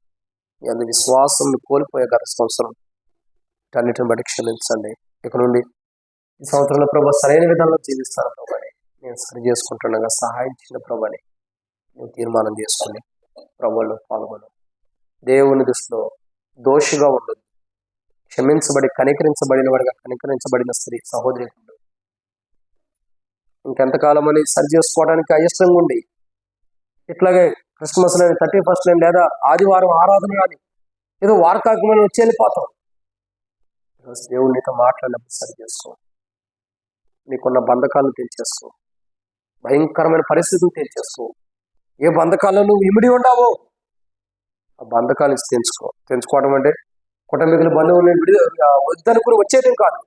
నీ అందు విశ్వాసం కోల్పోయే గత సంవత్సరం అన్నిటిని బట్టి క్షమించండి. ఇక నుండి ఈ సంవత్సరంలో ప్రభు సరైన విధానంలో జీవిస్తాను ప్రభాని, నేను సరి చేసుకుంటుండగా సహాయం చేసిన ప్రభాని నువ్వు తీర్మానం చేసుకుని ప్రభువులో పాల్గొను. దేవుని దృష్టిలో దోషిగా ఉండదు, క్షమించబడి కనికరించబడిన వాడిగా కనికరించబడిన స్త్రీ సహోదరి. ఇంకెంతకాలం అని సరి చేసుకోవడానికి అయిష్టంగా ఉండి ఇట్లాగే క్రిస్మస్ లేని 31st లేదా ఆదివారం ఆరాధన కానీ ఏదో వారకాకమని వచ్చి వెళ్ళిపోతాం. ఈరోజు దేవుడు నీతో మాట్లాడినప్పుడు సరి చేసుకో, నీకున్న బంధకాలను తెంచేసుకో, భయంకరమైన పరిస్థితులు తెంచేసుకో. ఏ బంధకాలను నువ్వు ఇమిడి ఉండవో ఆ బంధకాలు తెంచుకోవడం అంటే కుటుంబీకుల బంధువులను వద్దనుకుని వచ్చేయడం కాదు.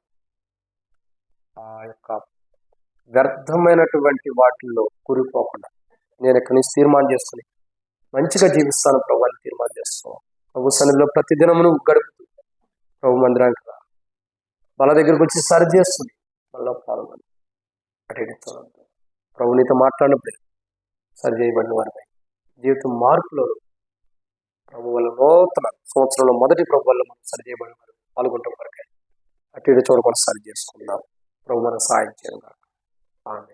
ఆ యొక్క వ్యర్థమైనటువంటి వాటిల్లో కూరిపోకుండా నేను ఇక్కడి నుంచి తీర్మానం చేసుకుని మంచిగా జీవిస్తాను ప్రభు అని తీర్మానం చేసుకో. ప్రభు సన్నిధిలో ప్రతి దినమును గడుపుతూ ప్రభు మందిరానికి రా, వాళ్ళ దగ్గరకు వచ్చి సరి చేస్తుంది, మళ్ళీ పాల్గొని అటు ప్రభు నీతో మాట్లాడినప్పుడే సరి చేయబడిన వారిపై జీవితం మార్పులో ప్రభు వల్ల నూతన సంవత్సరంలో మొదటి ప్రభు వల్ల మనం సరి చేయబడిన వారు పాల్గొంటాం వరకే అటు చూడకుండా సరి చేసుకుందాం. ప్రభు మనం సహాయం చేయడం కాక ఆమె.